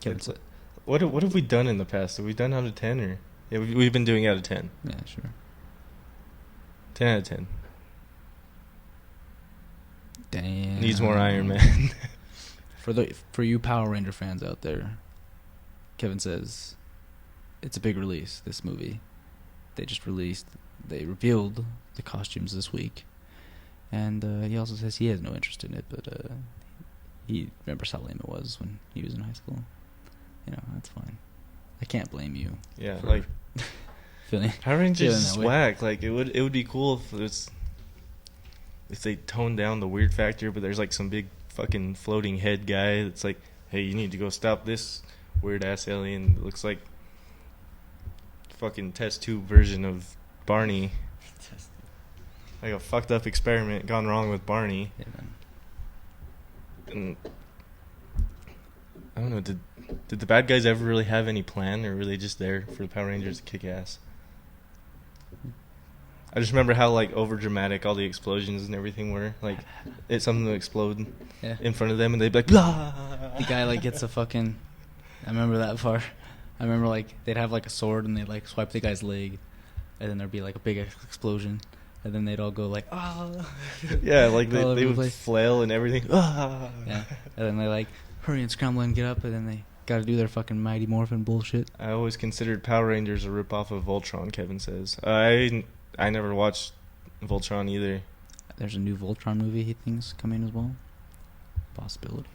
it? What have we done in the past? Have we done out of 10 or? Yeah, we've been doing out of 10. Yeah, sure. 10 out of 10. Damn. Needs more Iron Man. For you Power Ranger fans out there, Kevin says it's a big release, this movie. They revealed the costumes this week. And he also says he has no interest in it, but he remembers how lame it was when he was in high school. You know, that's fine. I can't blame you. Yeah, like feeling Power Rangers is that way. whack. Like it would be cool if they toned down the weird factor, but there's like some big fucking floating head guy that's like, hey, you need to go stop this weird ass alien that looks like fucking test tube version of Barney. Like a fucked up experiment gone wrong with Barney. Yeah, man. And I don't know, did the bad guys ever really have any plan, or were they just there for the Power Rangers to kick ass? I just remember how like over dramatic all the explosions and everything were. Like it's something to explode in front of them, and they'd be like, blah. The guy like gets a fucking. I remember that far. I remember like they'd have like a sword and they'd like swipe the guy's leg, and then there'd be like a big explosion, and then they'd all go like, oh. Yeah, like they would flail and everything. Yeah, and then they like hurry and scramble and get up, and then they got to do their fucking Mighty Morphin bullshit. I always considered Power Rangers a ripoff of Voltron. Kevin says I never watched Voltron either. There's a new Voltron movie he thinks coming as well. Possibility.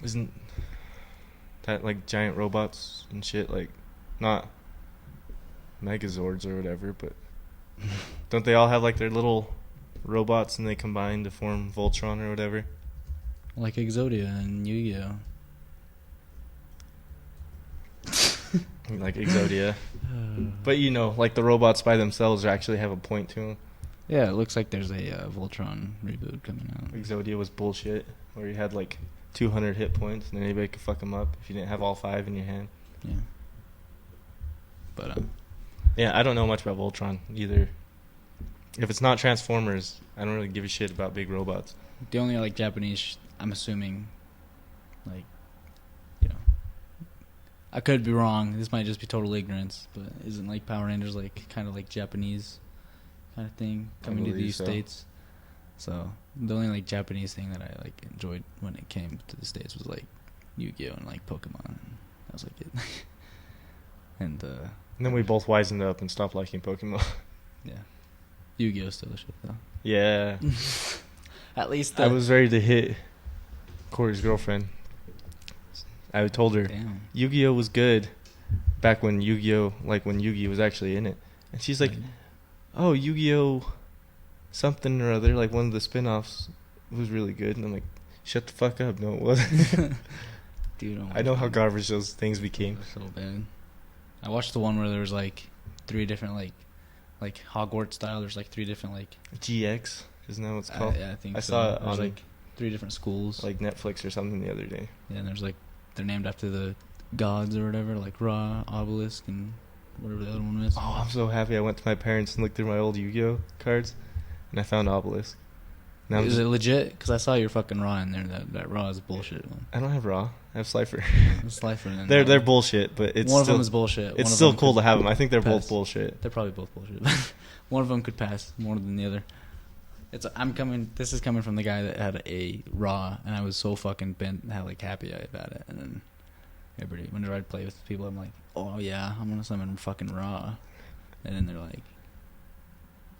Isn't that like giant robots and shit? Like, not Megazords or whatever, but don't they all have like their little robots and they combine to form Voltron or whatever? Like Exodia and Yu-Gi-Oh. Like Exodia. But you know, like the robots by themselves actually have a point to them. Yeah, it looks like there's a Voltron reboot coming out. Exodia was bullshit, where you had like 200 hit points and anybody could fuck them up if you didn't have all 5 in your hand. Yeah. But yeah, I don't know much about Voltron either. If it's not Transformers, I don't really give a shit about big robots. The only like Japanese, I'm assuming, like, you know, I could be wrong. This might just be total ignorance, but isn't like Power Rangers like kind of like Japanese kind of thing coming to these states? So the only like Japanese thing that I like enjoyed when it came to the states was like Yu-Gi-Oh and like Pokemon. That was like it. And then we both wisened up and stopped liking Pokemon. Yeah, Yu-Gi-Oh's still the shit though. Yeah. At least I was ready to hit Corey's girlfriend. I told her, damn. Yu-Gi-Oh was good back when Yu-Gi-Oh, like when Yu-Gi was actually in it. And she's like, oh, Yu-Gi-Oh something or other, like one of the spin-offs was really good. And I'm like, shut the fuck up. No, it wasn't. Dude, I know how garbage those things became. So bad. I watched the one where there was like 3 different like Hogwarts style. There's like 3 different like GX, isn't that what it's called? Yeah, I think I so. saw it there's on like 3 different schools, like Netflix or something the other day. Yeah, and there's like they're named after the gods or whatever, like Ra, Obelisk, and whatever the other one is. Oh, I'm so happy I went to my parents and looked through my old Yu-Gi-Oh cards, and I found Obelisk. Now Is it legit? Because I saw your fucking Raw in there. That Raw is bullshit one. I don't have Raw. I have Slifer. Slifer. And they're bullshit, but it's one still, of them is bullshit. It's still cool to have them. I think they're both pass. bullshit. They're probably both bullshit. One of them could pass more than the other. This is coming from the guy that had a Raw, and I was so fucking bent, like happy about it. And then whenever I'd play with people, I'm like, oh yeah, I'm gonna summon fucking Raw, and then they're like,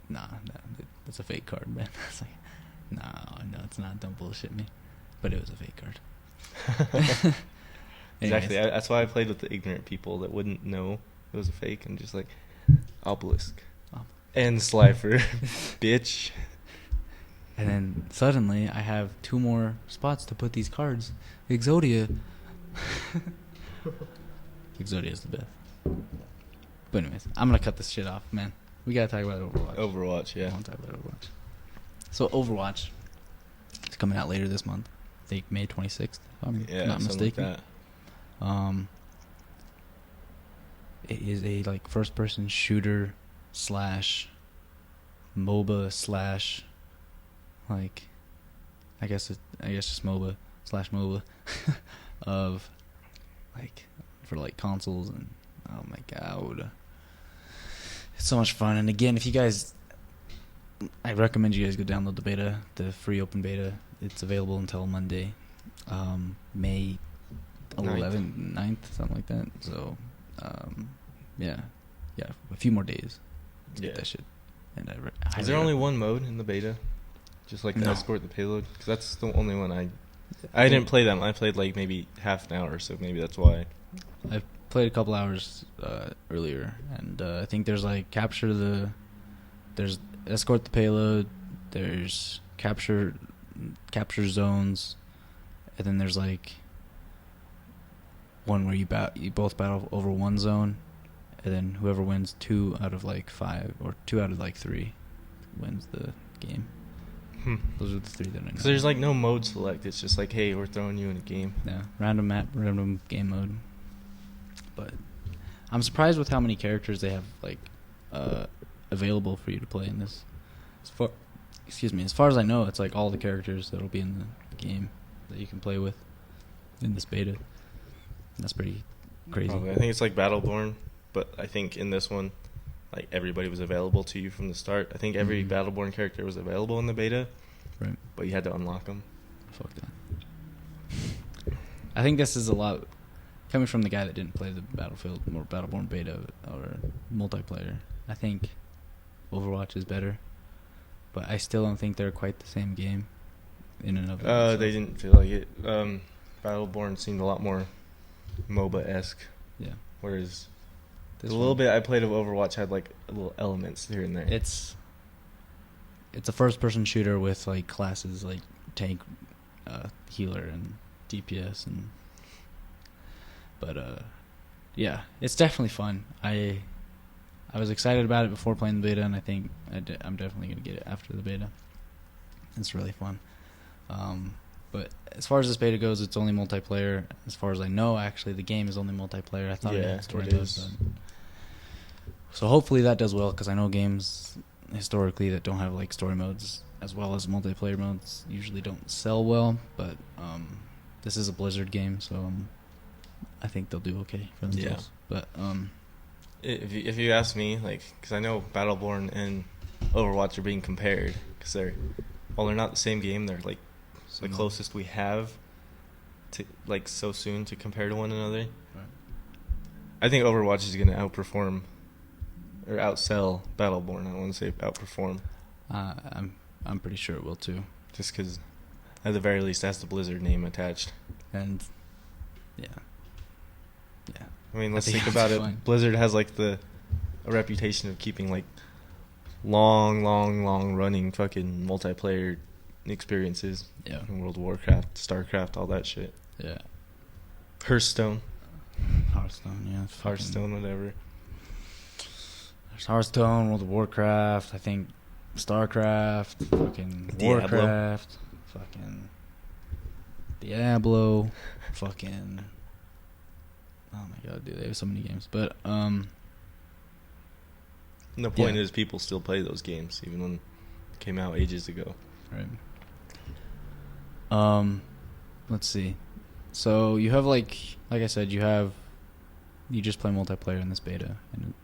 nah, that's a fake card, man. I was like, no, it's not. Don't bullshit me. But it was a fake card. Exactly. That's why I played with the ignorant people that wouldn't know it was a fake, and just like Obelisk and Slifer, bitch. And then suddenly I have 2 more spots to put these cards. Exodia. Exodia is the best. But anyways, I'm gonna cut this shit off, man. We gotta talk about Overwatch. Overwatch, yeah. I want to talk about Overwatch. So Overwatch is coming out later this month. I think May 26th, if I'm not mistaken. Like that. It is a like first person shooter / MOBA / like I guess just MOBA / MOBA of like for like consoles, and oh my god, it's so much fun. And again, if you guys, I recommend you guys go download the beta, the free open beta. It's available until Monday, May 11th, 9th, something like that. So, yeah, a few more days to get that shit. And is there only one mode in the beta? Just like the escort the payload? Because that's the only one I didn't play them. I played like maybe half an hour, so maybe that's why. I played a couple hours earlier, and I think there's like there's escort the payload, there's capture zones, and then there's like one where you both battle over one zone, and then whoever wins 2 out of like 5 or 2 out of like 3 wins the game. Those are the 3 that I know. Because there's like no mode select. It's just like, hey, we're throwing you in a game. Yeah, random map, random game mode. But I'm surprised with how many characters they have like available for you to play in this. As far as I know, it's like all the characters that'll be in the game that you can play with in this beta. That's pretty crazy. Probably. I think it's like Battleborn, but I think in this one, like everybody was available to you from the start. I think every Battleborn character was available in the beta, right? But you had to unlock them. Fuck that. I think this is a lot coming from the guy that didn't play the Battlefield or Battleborn beta or multiplayer. I think Overwatch is better, but I still don't think they're quite the same game in and of themselves. They didn't feel like it. Battleborn seemed a lot more MOBA-esque. Yeah. Whereas the little bit I played of Overwatch had like little elements here and there. It's a first-person shooter with like classes like tank, healer, and DPS, but yeah, it's definitely fun. I was excited about it before playing the beta, and I think I'm definitely gonna get it after the beta. It's really fun. But as far as this beta goes, it's only multiplayer. As far as I know, actually, the game is only multiplayer. I thought it had story modes. So hopefully that does well, because I know games historically that don't have like story modes as well as multiplayer modes usually don't sell well. But this is a Blizzard game, so I think they'll do okay for themselves. Yeah. But if you ask me, like, because I know Battleborn and Overwatch are being compared, because they're not the same game. They're like the closest we have to like so soon to compare to one another. Right. I think Overwatch is going to outperform or outsell Battleborn. I don't want to say outperform. I'm pretty sure it will too. Just because, at the very least, it has the Blizzard name attached. And yeah. I mean, let's think about it. Fine. Blizzard has like a reputation of keeping like long running fucking multiplayer experiences. Yeah. In World of Warcraft, StarCraft, all that shit. Yeah. Hearthstone, yeah. Hearthstone, whatever. There's Hearthstone, World of Warcraft, I think StarCraft, fucking Warcraft, fucking Diablo, fucking... Oh my god, dude, they have so many games. But And the point Yeah. is, people still play those games, even when it came out ages ago. Right. Let's see. So you have like I said, you just play multiplayer in this beta, and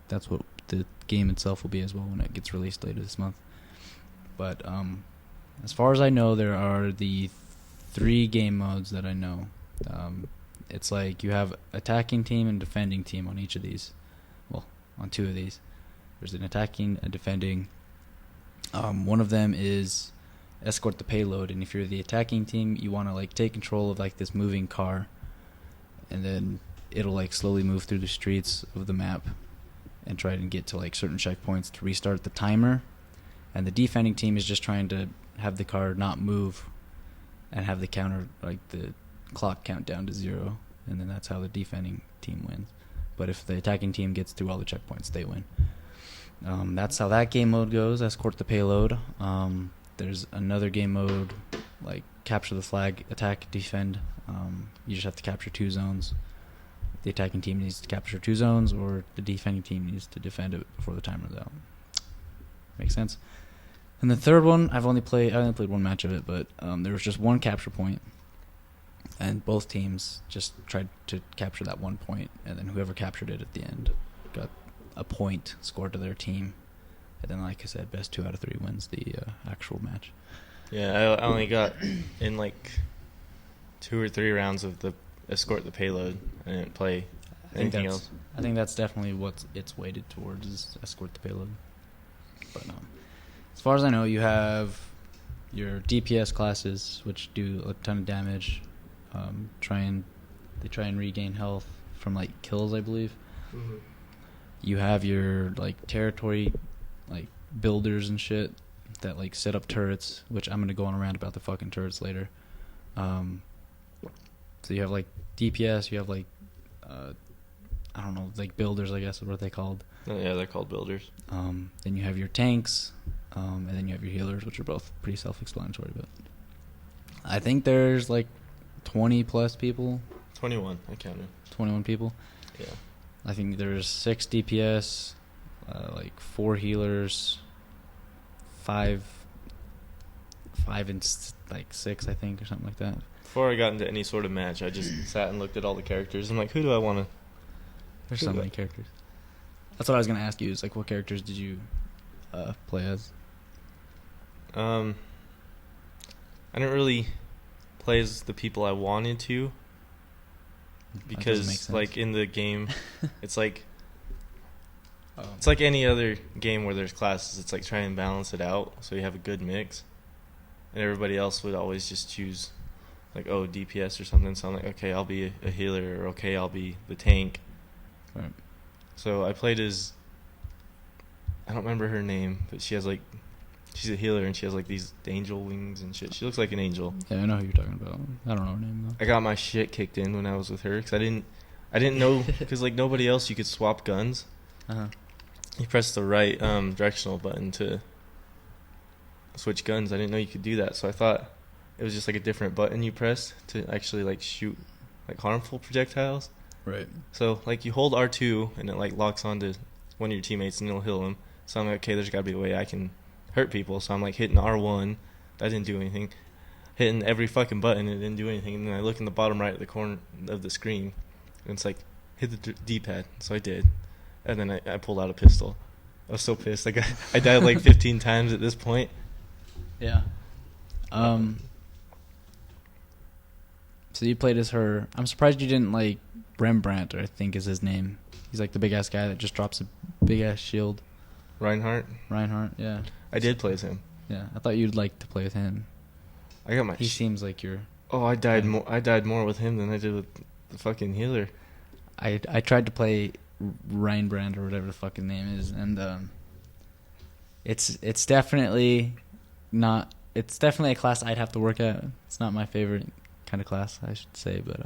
that's what the game itself will be as well when it gets released later this month. But as far as I know, there are the 3 game modes that I know. It's like you have attacking team and defending team on each of these. Well, on 2 of these. There's an attacking and defending. One of them is escort the payload, and if you're the attacking team, you want to like take control of like this moving car, and then it'll like slowly move through the streets of the map and try to get to like certain checkpoints to restart the timer. And the defending team is just trying to have the car not move and have the counter, like the clock count down to 0, and then that's how the defending team wins. But if the attacking team gets through all the checkpoints, they win. That's how that game mode goes, escort the payload. There's another game mode, like capture the flag, attack, defend. You just have to capture 2 zones. The attacking team needs to capture 2 zones, or the defending team needs to defend it before the timer's out. Makes sense? And the third one, I only played 1 match of it, but there was just 1 capture point, and both teams just tried to capture that 1 point, and then whoever captured it at the end got a point scored to their team. And then, like I said, best 2 out of 3 wins the actual match. Yeah, I only got in like 2 or 3 rounds of the escort the payload. I didn't play anything else. I think that's definitely what it's weighted towards, is escort the payload. But as far as I know, you have your DPS classes, which do a ton of damage. They try and regain health from like kills, I believe. Mm-hmm. You have your like territory, like builders and shit that like set up turrets, which I'm gonna go on around about the fucking turrets later. So you have like DPS, you have like I don't know, like builders, I guess is what they called. Oh, yeah, they're called builders. Then you have your tanks, and then you have your healers, which are both pretty self-explanatory. But I think there's like 20 plus people. 21, I counted. 21 people. Yeah. I think there's 6 DPS, like 4 healers, 5 and like 6, I think, or something like that. Before I got into any sort of match, I just sat and looked at all the characters. I'm like, who do I want to? There's so many characters. That's what I was gonna ask you. Is like, what characters did you play as? I didn't really play as the people I wanted to, because like in the game, it's like it's like any other game where there's classes. It's like trying to balance it out so you have a good mix, and everybody else would always just choose like DPS or something. So I'm like, okay, I'll be a healer, or okay, I'll be the tank. Right. So I played as, I don't remember her name, but she's a healer, and she has like these angel wings and shit. She looks like an angel. Yeah, I know who you're talking about. I don't know her name though. I got my shit kicked in when I was with her, because I didn't know, because like nobody else, you could swap guns. You press the right directional button to switch guns. I didn't know you could do that, so I thought it was just like a different button you press to actually like shoot like harmful projectiles. Right. So like you hold R2 and it like locks onto one of your teammates and it'll heal them. So I'm like, okay, there's got to be a way I can hurt people. So I'm like hitting R1. That didn't do anything. Hitting every fucking button, it didn't do anything. And then I look in the bottom right of the corner of the screen, and it's like, hit the D-pad. So I did. And then I pulled out a pistol. I was so pissed. I died like 15 times at this point. Yeah. So you played as her. I'm surprised you didn't like Rembrandt, I think is his name. He's like the big ass guy that just drops a big ass shield. Reinhardt, yeah. I did play as him. Yeah, I thought you'd like to play with him. I got my. He seems like you're. Oh, I died more. I died more with him than I did with the fucking healer. I tried to play Reinbrand or whatever the fucking name is, and it's definitely not. It's definitely a class I'd have to work at. It's not my favorite kind of class, I should say, but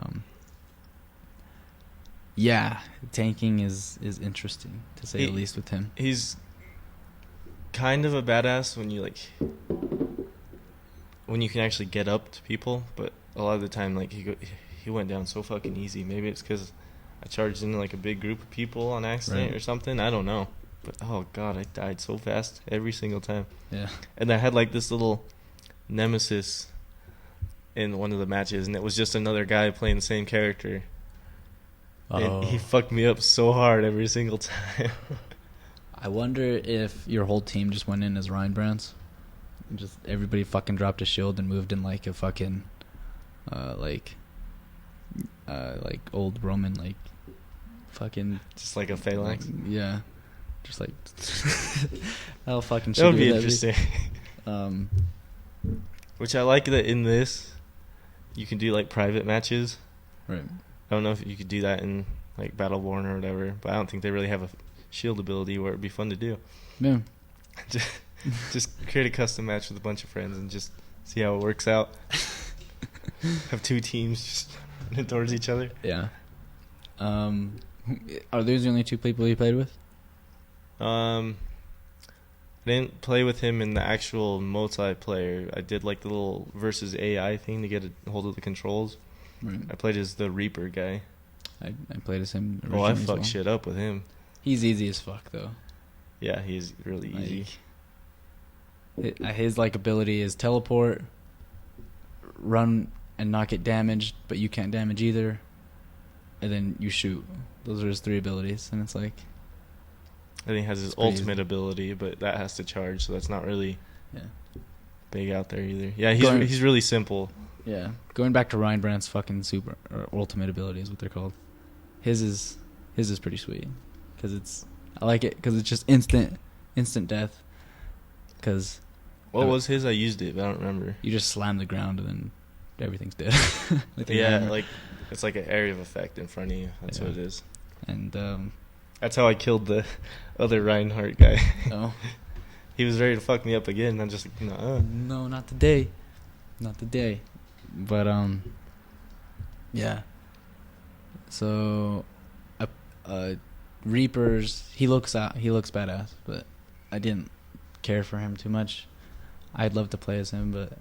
yeah, tanking is interesting to say the least with him. He's kind of a badass when you can actually get up to people, but a lot of the time like he went down so fucking easy. Maybe it's because I charged into like a big group of people on accident or something. I don't know. But oh god, I died so fast every single time. Yeah. And I had like this little nemesis in one of the matches, and it was just another guy playing the same character. And he fucked me up so hard every single time. I wonder if your whole team just went in as Ryan Brands. And just everybody fucking dropped a shield and moved in like a fucking, like old Roman, like, fucking. Just like a phalanx? Like, yeah. Just like. How fucking shitty that would be that interesting. Which I like that in this, you can do like private matches. Right. I don't know if you could do that in like Battleborn or whatever, but I don't think they really have a shield ability where it'd be fun to do. Yeah. Just create a custom match with a bunch of friends and just see how it works out. Have two teams just running towards each other. Yeah. Are those the only two people you played with? I didn't play with him in the actual multiplayer. I did like the little versus AI thing to get a hold of the controls. Right. I played as the Reaper guy. I played as him. Oh, I fucked shit up with him. He's easy as fuck, though. Yeah, he's really easy. His like ability is teleport, run and not get damaged, but you can't damage either, and then you shoot. Those are his three abilities, and it's like. I think he has his ultimate ability, but that has to charge, so that's not really big out there either. Yeah, he's really simple. Yeah, going back to Ryan Brandt's fucking super or ultimate ability is what they're called. His is pretty sweet because I like it because it's just instant death. Because what was his? I used it, but I don't remember. You just slam the ground and then everything's dead. Yeah, like it's like an area of effect in front of you. That's what it is. And that's how I killed the other Reinhardt guy. Oh. He was ready to fuck me up again, and I'm just like, no, not today. Not today. But, yeah. So, Reapers, he looks badass, but I didn't care for him too much. I'd love to play as him, but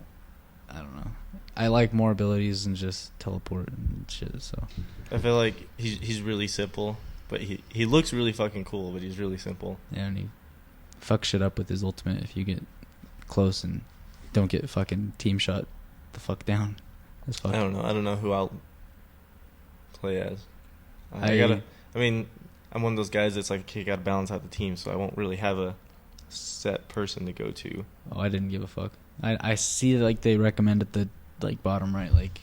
I don't know. I like more abilities than just teleport and shit, so. I feel like he's really simple. But he looks really fucking cool, but he's really simple. Yeah, and he fucks shit up with his ultimate if you get close and don't get fucking team shot the fuck down. I don't know. I don't know who I'll play as. I'm one of those guys that's like, you gotta balance out the team, so I won't really have a set person to go to. Oh, I didn't give a fuck. I see like they recommend at the like bottom right, like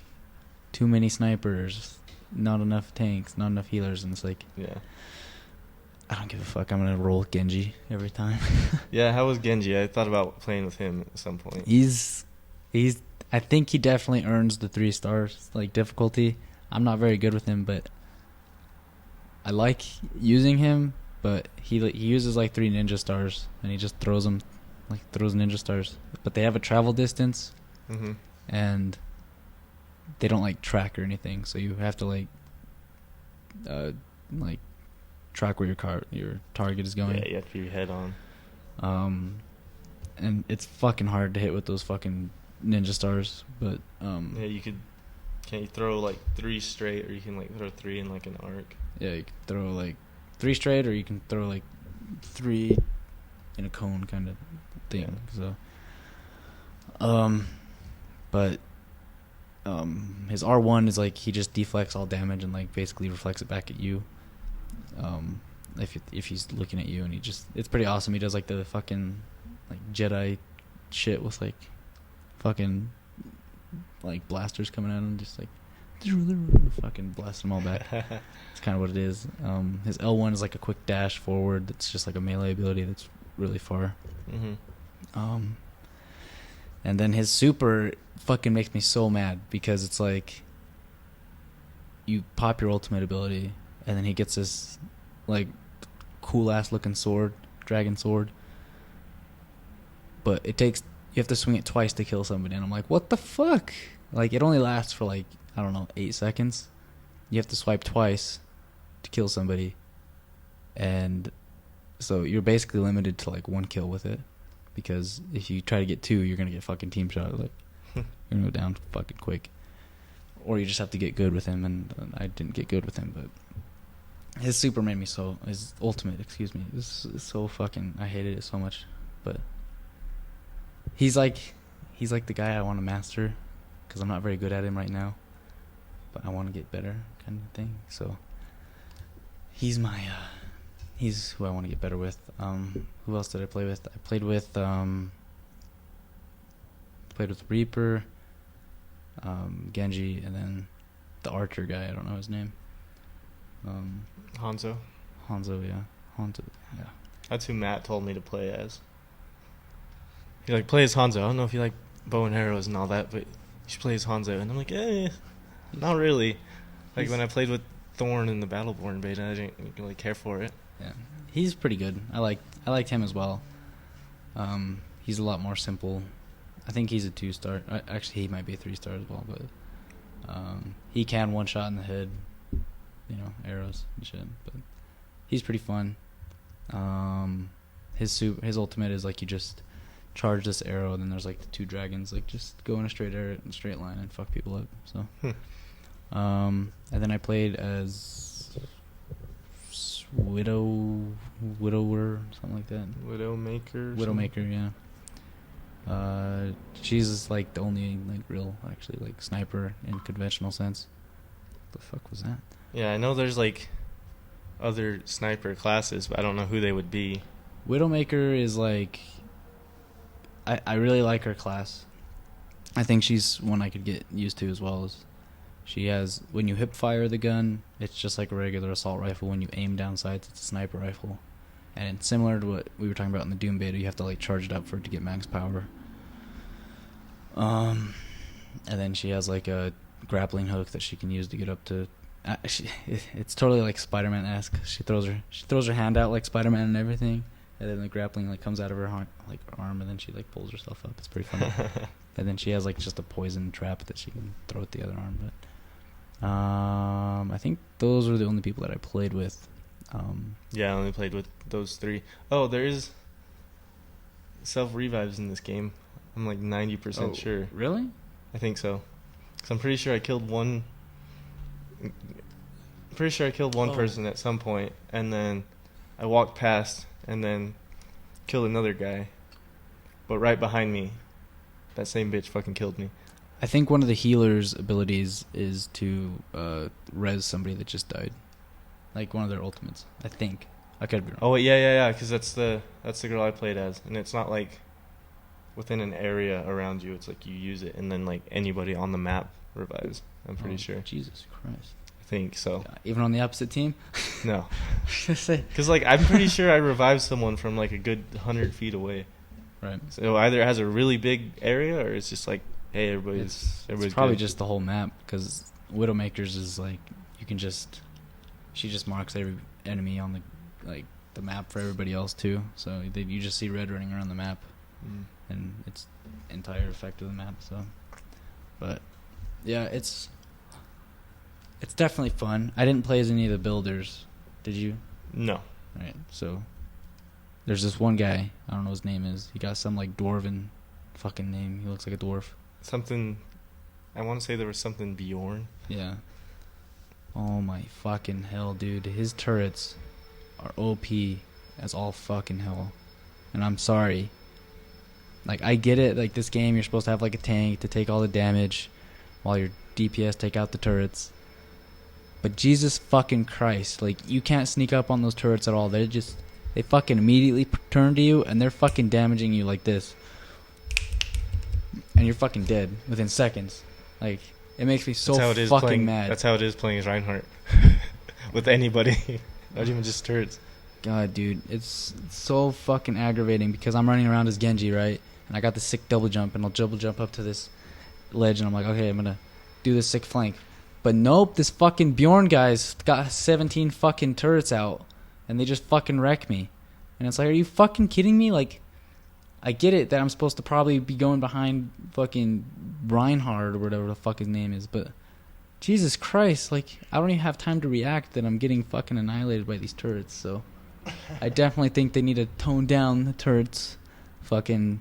too many snipers, not enough tanks, not enough healers, and it's like, yeah, I don't give a fuck. I'm gonna roll Genji every time. Yeah, how was Genji? I thought about playing with him at some point. He's I think he definitely earns the 3 stars like difficulty. I'm not very good with him, but I like using him. But he uses like 3 ninja stars, and he just throws ninja stars. But they have a travel distance, and they don't like track or anything. So you have to like track where your target is going. Yeah, you have to be head on. And it's fucking hard to hit with those fucking ninja stars. But yeah, can you throw like 3 straight, or you can like throw 3 in like an arc? Yeah, you can throw like 3 straight, or you can throw like 3 in a cone kind of thing. Yeah. So, but his R1 is like he just deflects all damage and like basically reflects it back at you. If he's looking at you, and it's pretty awesome. He does like the fucking like Jedi shit with like fucking like blasters coming at him, just like fucking blast them all back. It's kind of what it is. His L1 is like a quick dash forward. That's just like a melee ability that's really far. And then his super fucking makes me so mad because it's like you pop your ultimate ability, and then he gets this like cool ass looking sword, dragon sword. But you have to swing it twice to kill somebody, and I'm like, what the fuck? Like, it only lasts for like, I don't know, 8 seconds. You have to swipe twice to kill somebody, and so you're basically limited to like 1 kill with it, because if you try to get 2, you're gonna get fucking team shot. Like, you're gonna go down fucking quick, or you just have to get good with him, and I didn't get good with him, but His super made me so... His ultimate, excuse me. This is so fucking... I hated it so much. But... He's like the guy I want to master. Because I'm not very good at him right now. But I want to get better kind of thing. So... He's my... he's who I want to get better with. Who else did I play with? I played with Reaper, Genji, and then the archer guy. I don't know his name. Hanzo. Yeah. That's who Matt told me to play as. He play as Hanzo. I don't know if you like bow and arrows and all that, but you should play as Hanzo. And I'm like, not really. When I played with Thorn in the Battleborn beta, I didn't really care for it. Yeah, he's pretty good. I liked him as well. He's a lot more simple. I think he's a 2-star. Actually, he might be a 3-star as well, but he can one shot in the head, arrows and shit. But he's pretty fun. His ultimate is you just charge this arrow, and then there's the 2 dragons just go in a straight line and fuck people up. So, and then I played as Widower, something like that. Widowmaker, yeah. She's the only real actually sniper in conventional sense. What the fuck was that? Yeah, I know there's other sniper classes, but I don't know who they would be. Widowmaker is I really like her class. I think she's one I could get used to as well. As she has, when you hip fire the gun, it's just like a regular assault rifle. When you aim down sights, it's a sniper rifle. And it's similar to what we were talking about in the Doom beta. You have to charge it up for it to get max power. And then she has a grappling hook that she can use to get up to. It's totally Spider-Man-esque. She throws her hand out like Spider-Man and everything, and then the grappling comes out of her arm, and then she pulls herself up. It's pretty funny. And then she has just a poison trap that she can throw at the other arm. But I think those were the only people that I played with. Yeah, I only played with those 3. Oh, there is self-revives in this game. I'm 90% sure. Really? I think so. Because I'm pretty sure I killed one... person at some point, and then I walked past and then killed another guy. But right behind me, that same bitch fucking killed me. I think one of the healer's abilities is to res somebody that just died. One of their ultimates, I think. I could be wrong. Oh, wait, yeah, because that's the girl I played as. And it's not within an area around you. It's you use it, and then anybody on the map revives. I'm pretty sure. Jesus Christ. I think so. Yeah, even on the opposite team? No. Because I'm pretty sure I revived someone from a good 100 feet away. Right. So either it has a really big area, or it's just hey, everybody's probably good. just the whole map, because Widowmaker's is you can she just marks every enemy on the map for everybody else too. So you just see red running around the map, and it's entire effect of the map. So, but yeah, it's definitely fun. I didn't play as any of the builders. Did you? No. Right. So there's this one guy. I don't know what his name is. He got some dwarven fucking name. He looks like a dwarf. Something. I want to say there was something Bjorn. Yeah. Oh my fucking hell, dude. His turrets are OP as all fucking hell. And I'm sorry. I get it. This game, you're supposed to have a tank to take all the damage while your DPS take out the turrets. But Jesus fucking Christ. You can't sneak up on those turrets at all. They fucking immediately turn to you, and they're fucking damaging you like this. And you're fucking dead within seconds. It makes me so fucking mad. That's how it is playing as Reinhardt. With anybody. Not even just turrets. God, dude. It's so fucking aggravating because I'm running around as Genji, right? And I got this sick double jump, and I'll double jump up to this ledge, and I'm okay, I'm gonna do this sick flank. But nope, this fucking Bjorn guy's got 17 fucking turrets out, and they just fucking wreck me. And it's are you fucking kidding me? I get it that I'm supposed to probably be going behind fucking Reinhardt or whatever the fuck his name is, but Jesus Christ, I don't even have time to react that I'm getting fucking annihilated by these turrets, so I definitely think they need to tone down the turrets fucking,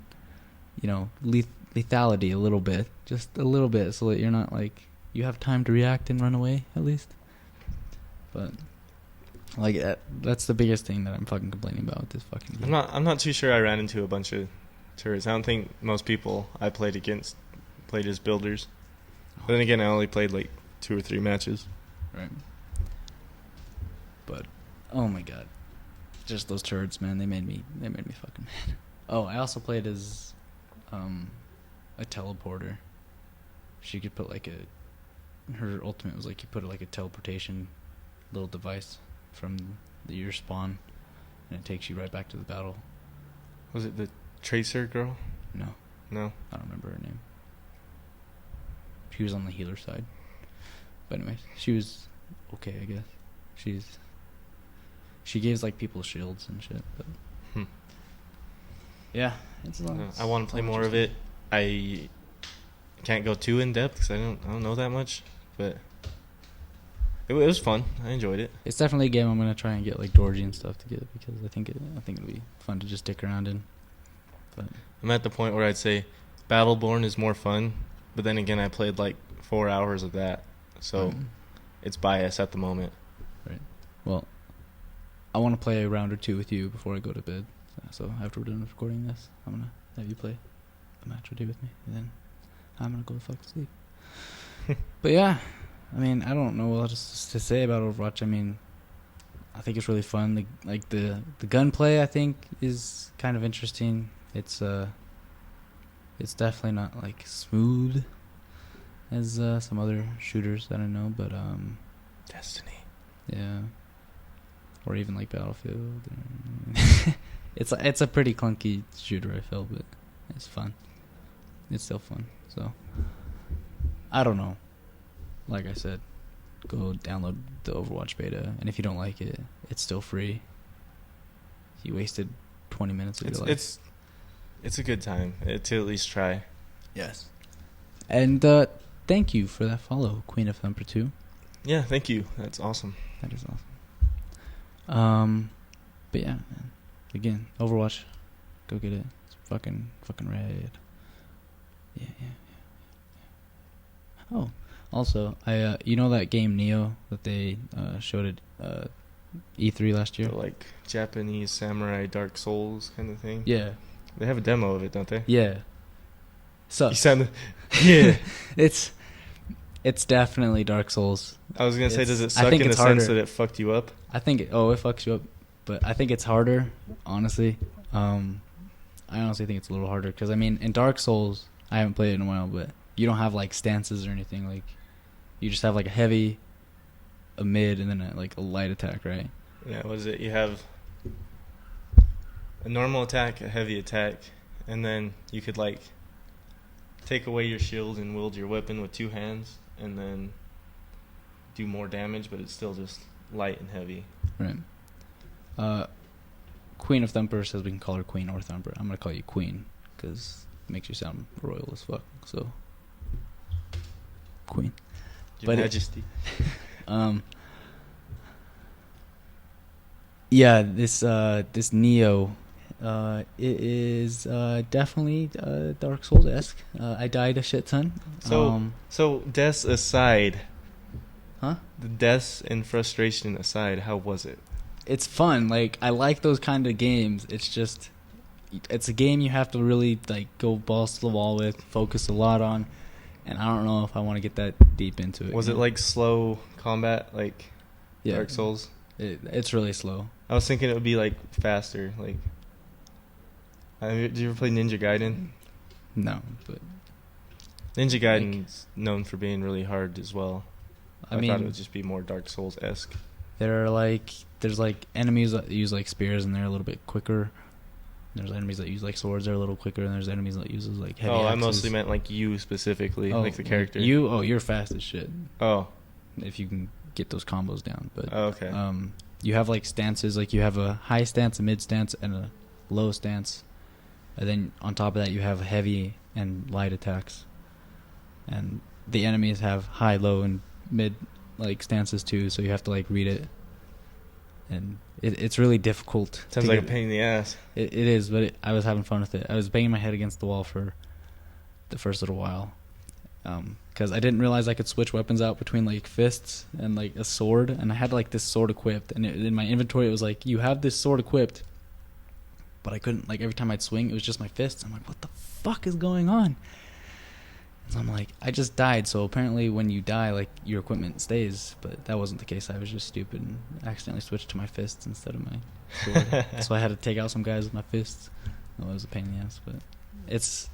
lethality a little bit. Just a little bit, so that you're not you have time to react and run away, at least. But Like that's the biggest thing that I'm fucking complaining about with this fucking game. I'm not too sure I ran into a bunch of turrets. I don't think most people I played against played as builders. But then again, I only played like 2 or 3 matches. Right. But oh my god, just those turrets, man. They made me fucking mad. Oh, I also played as a teleporter. She could put like her ultimate was like you put like a teleportation little device from your spawn, and it takes you right back to the battle. Was it the Tracer girl? No, I don't remember her name. She was on the healer side, but anyways, she was okay, I guess. She gives like people shields and shit. But yeah, it's a lot. I want to play more of it. I can't go too in depth because I don't know that much, but it was fun. I enjoyed it. It's definitely a game I'm gonna try and get like Dorji and stuff to get because I think it'll be fun to just stick around in. But I'm at the point where I'd say Battleborn is more fun, but then again, I played like 4 hours of that, so it's bias at the moment. Right. Well, I want to play a round or two with you before I go to bed. So after we're done recording this, I'm gonna have you play a match or two with me, and then I'm gonna go the fuck to sleep. But yeah, I mean, I don't know what else to say about Overwatch. I mean, I think it's really fun. The gunplay, I think, is kind of interesting. It's definitely not like smooth as some other shooters that I know, but Destiny. Yeah. Or even like Battlefield. It's a pretty clunky shooter, I feel, but it's fun. It's still fun. So I don't know. Like I said, go download the Overwatch beta, and if you don't like it, it's still free. You wasted 20 minutes of your life. It's a good time to at least try. Yes. And thank you for that follow, Queen of Thumper 2. Yeah, thank you. That's awesome. That is awesome. But yeah, man. Again, Overwatch, go get it. It's fucking rad. Yeah. Oh, also, I you know that game Neo that they showed at E3 last year? The, like Japanese samurai Dark Souls kind of thing. Yeah. They have a demo of it, don't they? Yeah. So you sound. Yeah. It's definitely Dark Souls. I was gonna say, does it suck in the sense that it fucked you up? I think it fucks you up, but I think it's harder. Honestly, I honestly think it's a little harder because I mean, in Dark Souls, I haven't played it in a while, but you don't have like stances or anything. Like, you just have like a heavy, a mid, and then a light attack, right? Yeah. What is it? You have a normal attack, a heavy attack, and then you could like take away your shield and wield your weapon with 2 hands, and then do more damage, but it's still just light and heavy. Right. Queen of Thumper says we can call her Queen or Thumper. I'm gonna call you Queen because it makes you sound royal as fuck. So, Queen. Your Majesty. Yeah, this Neo, it is definitely Dark Souls-esque. I died a shit ton. So deaths aside, huh? The deaths and frustration aside, how was it? It's fun. Like, I like those kind of games. It's just, it's a game you have to really like go balls to the wall with, focus a lot on, and I don't know if I want to get that deep into it. Was it like slow combat, like Dark Souls? It's really slow. I was thinking it would be like faster. Like, did you ever play Ninja Gaiden? No, but Ninja Gaiden's known for being really hard as well. I mean, thought it would just be more Dark Souls-esque. There's enemies that use like spears and they're a little bit quicker. There's enemies that use like swords, they're a little quicker, and there's enemies that uses like heavy axes. I mostly meant like you specifically, like the character. You're fast as shit. Oh. If you can get those combos down. But okay. You have like stances, like you have a high stance, a mid stance, and a low stance. And then on top of that you have heavy and light attacks. And the enemies have high, low, and mid like stances too, so you have to like read it. And it's really difficult. Sounds like a pain in the ass. It is, but I was having fun with it. I was banging my head against the wall for the first little while. because I didn't realize I could switch weapons out between like fists and like a sword, and I had like this sword equipped, and in my inventory it was like, you have this sword equipped, but I couldn't, like, every time I'd swing it was just my fists. I'm like, what the fuck is going on? So I'm like, I just died, so apparently when you die, like, your equipment stays, but that wasn't the case. I was just stupid and accidentally switched to my fists instead of my sword. So I had to take out some guys with my fists. It was a pain in the ass, but it's,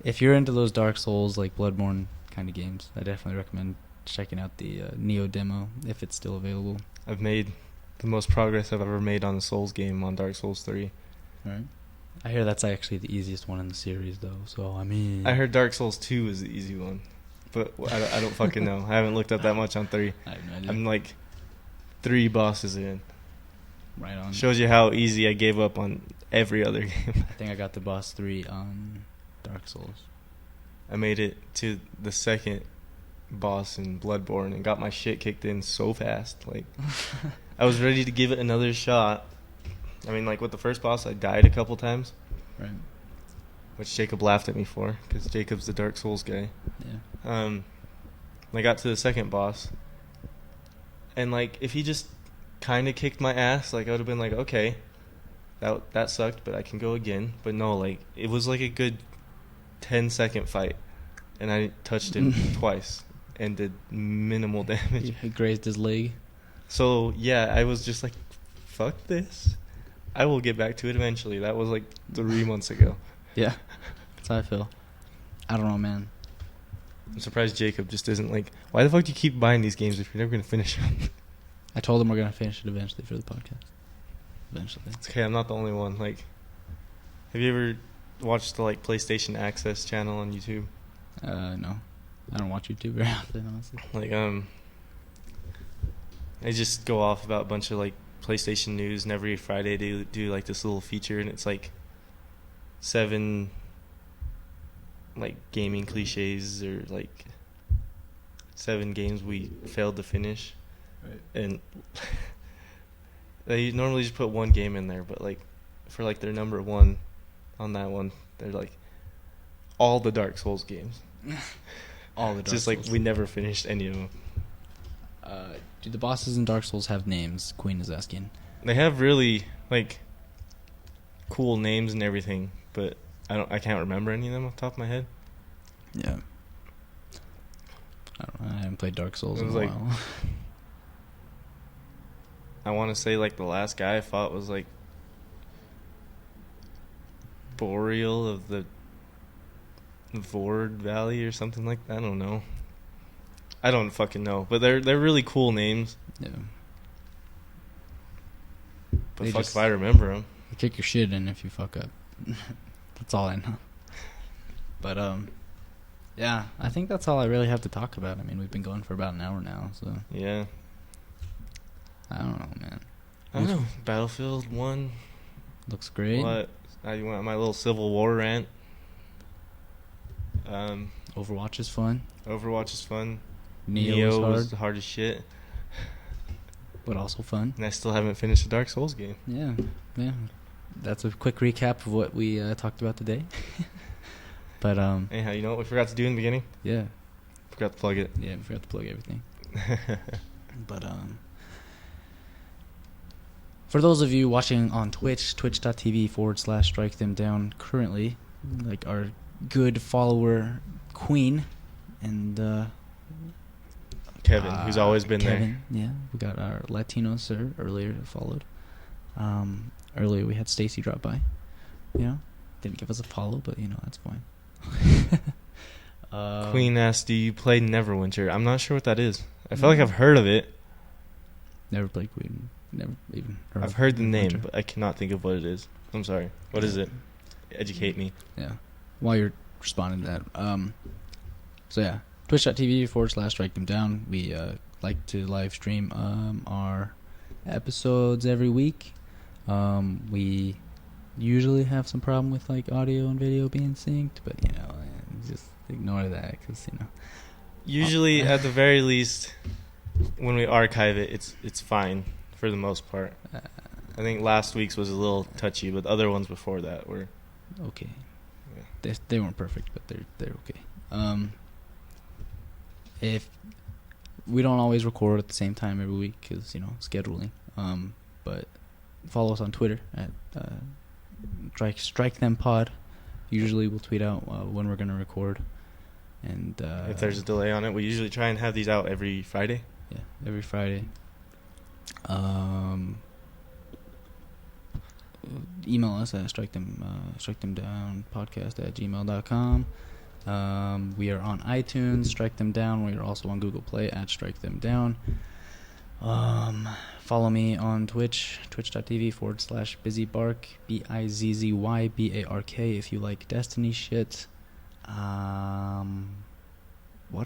if you're into those Dark Souls, like Bloodborne kind of games, I definitely recommend checking out the Neo demo if it's still available. I've made the most progress I've ever made on a Souls game on Dark Souls 3. Right. I hear that's actually the easiest one in the series, though. So I mean, I heard Dark Souls 2 is the easy one, but I don't fucking know. I haven't looked up that much on 3. I have no idea. I'm like 3 bosses in. Right on. Shows you how easy I gave up on every other game. I think I got the boss 3 on Dark Souls. I made it to the second boss in Bloodborne and got my shit kicked in so fast. Like, I was ready to give it another shot. I mean, like, with the first boss, I died a couple times. Right. Which Jacob laughed at me for, because Jacob's the Dark Souls guy. Yeah. I got to the second boss, and, like, if he just kind of kicked my ass, like, I would have been like, okay, that sucked, but I can go again. But no, like, it was like a good 10-second fight, and I touched him twice and did minimal damage. He grazed his leg. So, yeah, I was just like, fuck this. I will get back to it eventually. That was like 3 months ago. Yeah. That's how I feel. I don't know, man. I'm surprised Jacob just isn't like, why the fuck do you keep buying these games if you're never going to finish them? I told him we're going to finish it eventually for the podcast. Eventually. It's okay, I'm not the only one. Like, have you ever watched the, like, PlayStation Access channel on YouTube? No. I don't watch YouTube very often, honestly. Like, they just go off about a bunch of, like, PlayStation news, and every Friday they do like this little feature, and it's like 7 like gaming cliches, or like 7 games we failed to finish. Right. And they normally just put one game in there, but like for like their number 1 on that one, they're like all the Dark Souls games. All the Dark just Souls. Like we never finished any of them. Do the bosses in Dark Souls have names? Queen is asking. They have really, like, cool names and everything, but I can't remember any of them off the top of my head. Yeah. I don't know. I haven't played Dark Souls in a while. I want to say, like, the last guy I fought was, like, Boreal of the Vord Valley or something like that. I don't know. I don't fucking know, but they're really cool names. Yeah. But fuck if I remember them. You kick your shit in if you fuck up. That's all I know. But yeah, I think that's all I really have to talk about. I mean, we've been going for about an hour now, so yeah. I don't know, man. I don't know. Battlefield 1 looks great. What? I went on my little Civil War rant. Overwatch is fun. Overwatch is fun. Neo was hard as shit. But also fun. And I still haven't finished a Dark Souls game. Yeah. That's a quick recap of what we talked about today. But anyhow, you know what we forgot to do in the beginning? Yeah. Forgot to plug it. Yeah, we forgot to plug everything. But for those of you watching on Twitch, twitch.tv/strike them down currently, like our good follower Queen and Kevin, who's always been Kevin, there. Yeah, we got our Latino sir earlier followed. Earlier we had Stacy drop by. You know, didn't give us a follow, but you know that's fine. Queen asked, "Do you play Neverwinter?" I'm not sure what that is. I feel like I've heard of it. Never played Queen. Never even heard. I've heard the name, but I cannot think of what it is. I'm sorry. What is it? Educate me. Yeah. While you're responding to that, so yeah, twitch.tv/strike them down. We like to live stream our episodes every week. We usually have some problem with like audio and video being synced, but you know, just ignore that because you know. Usually, at the very least, when we archive it, it's fine for the most part. I think last week's was a little touchy, but the other ones before that were okay. Yeah. They weren't perfect, but they're okay. if we don't always record at the same time every week because scheduling. But follow us on Twitter at Strike Them Pod. Usually we'll tweet out when we're gonna record, and if there's a delay on it, we usually try and have these out every Friday. Yeah, every Friday. Email us at strikethemdownpodcast@gmail.com. We are on iTunes, Strike Them Down. We are also on Google Play at Strike Them Down. Follow me on Twitch, twitch.tv/BusyBark, BIZZYBARK, if you like Destiny shit. What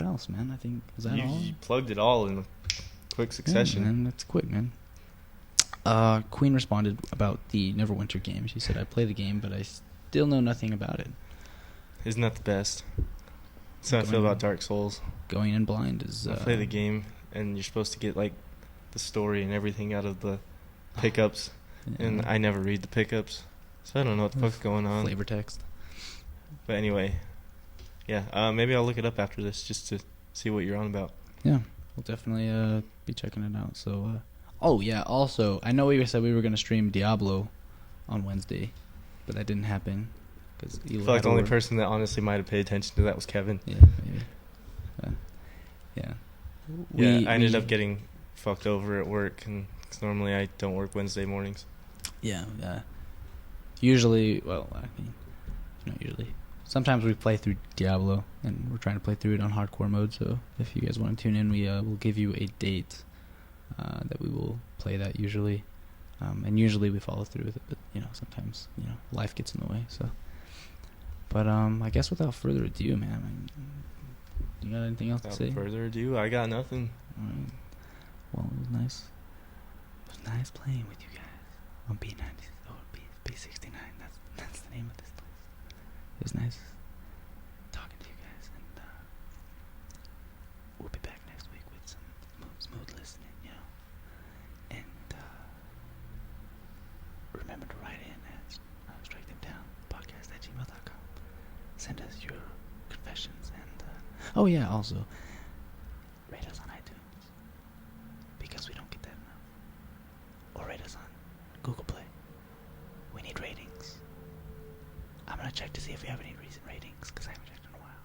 else, man? I think, is that all? You plugged it all in quick succession. Yeah, man, that's quick, man. Queen responded about the Neverwinter game. She said, I play the game, but I still know nothing about it. Isn't that the best? That's how I feel about Dark Souls. Going in blind is... I play the game, and you're supposed to get, like, the story and everything out of the pickups, and I never read the pickups, so I don't know what the fuck's going on. Flavor text. But anyway, yeah, maybe I'll look it up after this just to see what you're on about. Yeah, we'll definitely be checking it out. So, oh yeah, also, I know we said we were going to stream Diablo on Wednesday, but that didn't happen. I feel like the only person that honestly might have paid attention to that was Kevin. Yeah, maybe. Yeah. I ended up getting fucked over at work, and cause normally I don't work Wednesday mornings. Yeah. Usually, well, I mean, not usually. Sometimes we play through Diablo, and we're trying to play through it on hardcore mode. So if you guys want to tune in, we will give you a date that we will play that usually, and usually we follow through with it. But sometimes life gets in the way. So, but I guess without further ado, man, you got anything else to say? Without further ado, I got nothing. All right. Well, it was nice. It was nice playing with you guys on B90 or B69. That's the name of this place. It was nice talking to you guys, and we'll be back next week with some smooth listening, And remember to write in at strikethemdownpodcast@gmail.com. Send us your confessions, and oh yeah, also rate us on iTunes, because we don't get that enough. Or rate us on Google Play. We need ratings. I'm gonna check to see if we have any recent ratings, because I haven't checked in a while.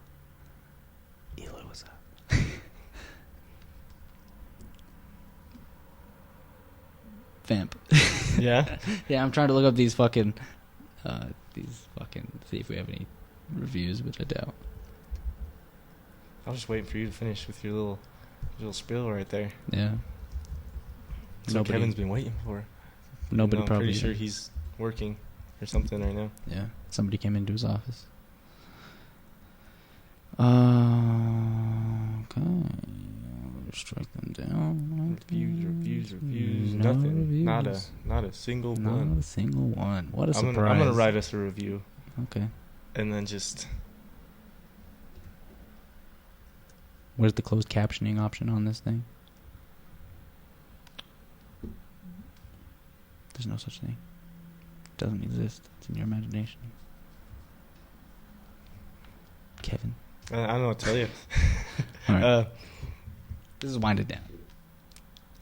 Eloy, what's up? Vamp. Yeah? Yeah, I'm trying to look up these fucking see if we have any reviews, which I doubt. I was just waiting for you to finish with your little spiel right there. Yeah. That's what Kevin's been waiting for. Nobody probably. I'm pretty sure he's working or something right now. Yeah. Somebody came into his office. Okay. Strike them down. Reviews. No Nothing. reviews. Not a single Not one. a single one. What a surprise. I'm gonna write us a review. Okay. And then just... Where's the closed captioning option on this thing? There's no such thing. It doesn't exist. It's in your imagination. Kevin. I don't know what to tell you. All right. This is wind it down.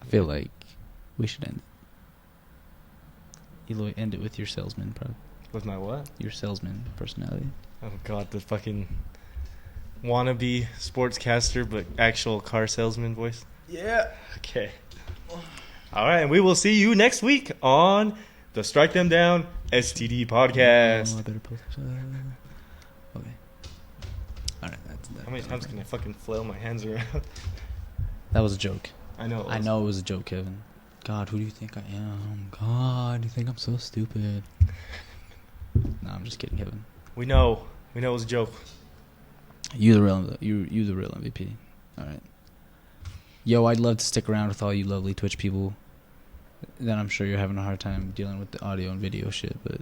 I feel like we should end it. Eloy, end it with your salesman, With my what? your salesman personality. Oh god, the fucking wannabe sportscaster but actual car salesman voice. Yeah. Okay. All right, and we will see you next week on the Strike Them Down STD podcast. Oh, I better post. Okay. All right. That's that. How many times can I fucking flail my hands around? That was a joke. I know. I know it was a joke, Kevin. God, who do you think I am? God, you think I'm so stupid? No, I'm just kidding, Kevin. We know it was a joke. You the real MVP. All right. Yo, I'd love to stick around with all you lovely Twitch people. Then I'm sure you're having a hard time dealing with the audio and video shit, but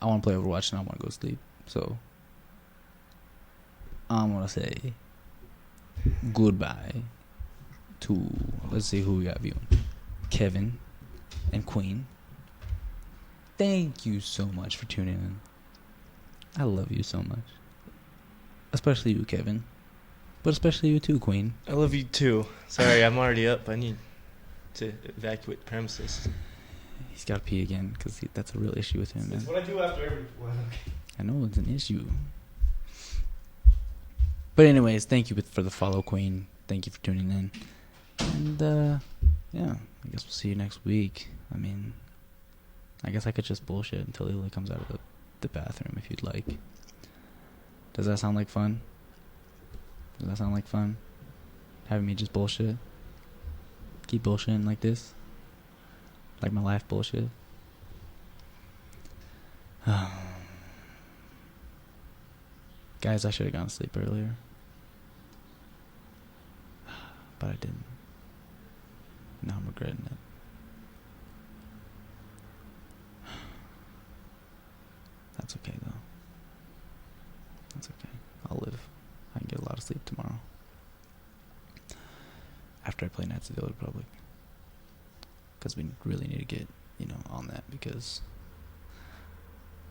I want to play Overwatch and I want to go to sleep. So I'm gonna say goodbye to, let's see who we got viewing. Kevin and Queen. Thank you so much for tuning in. I love you so much. Especially you, Kevin. But especially you too, Queen. I love you too. Sorry, I'm already up. I need to evacuate the premises. He's got to pee again because that's a real issue with him, man. It's what I do after every one. I know it's an issue. But anyways, thank you for the follow, Queen. Thank you for tuning in. And, yeah, I guess we'll see you next week. I mean, I guess I could just bullshit until Lily comes out of the bathroom if you'd like. Does that sound like fun? Does that sound like fun? Having me just bullshit? Keep bullshitting like this? Like my life bullshit? Guys, I should have gone to sleep earlier. But I didn't. Now I'm regretting it. That's okay, though. That's okay. I'll live. I can get a lot of sleep tomorrow. After I play Knights of the Old Republic. Because we really need to get, on that. Because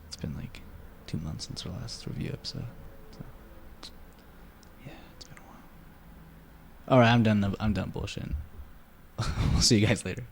it's been like 2 months since our last review episode. So, yeah, it's been a while. Alright, I'm done bullshitting. We'll see you guys later.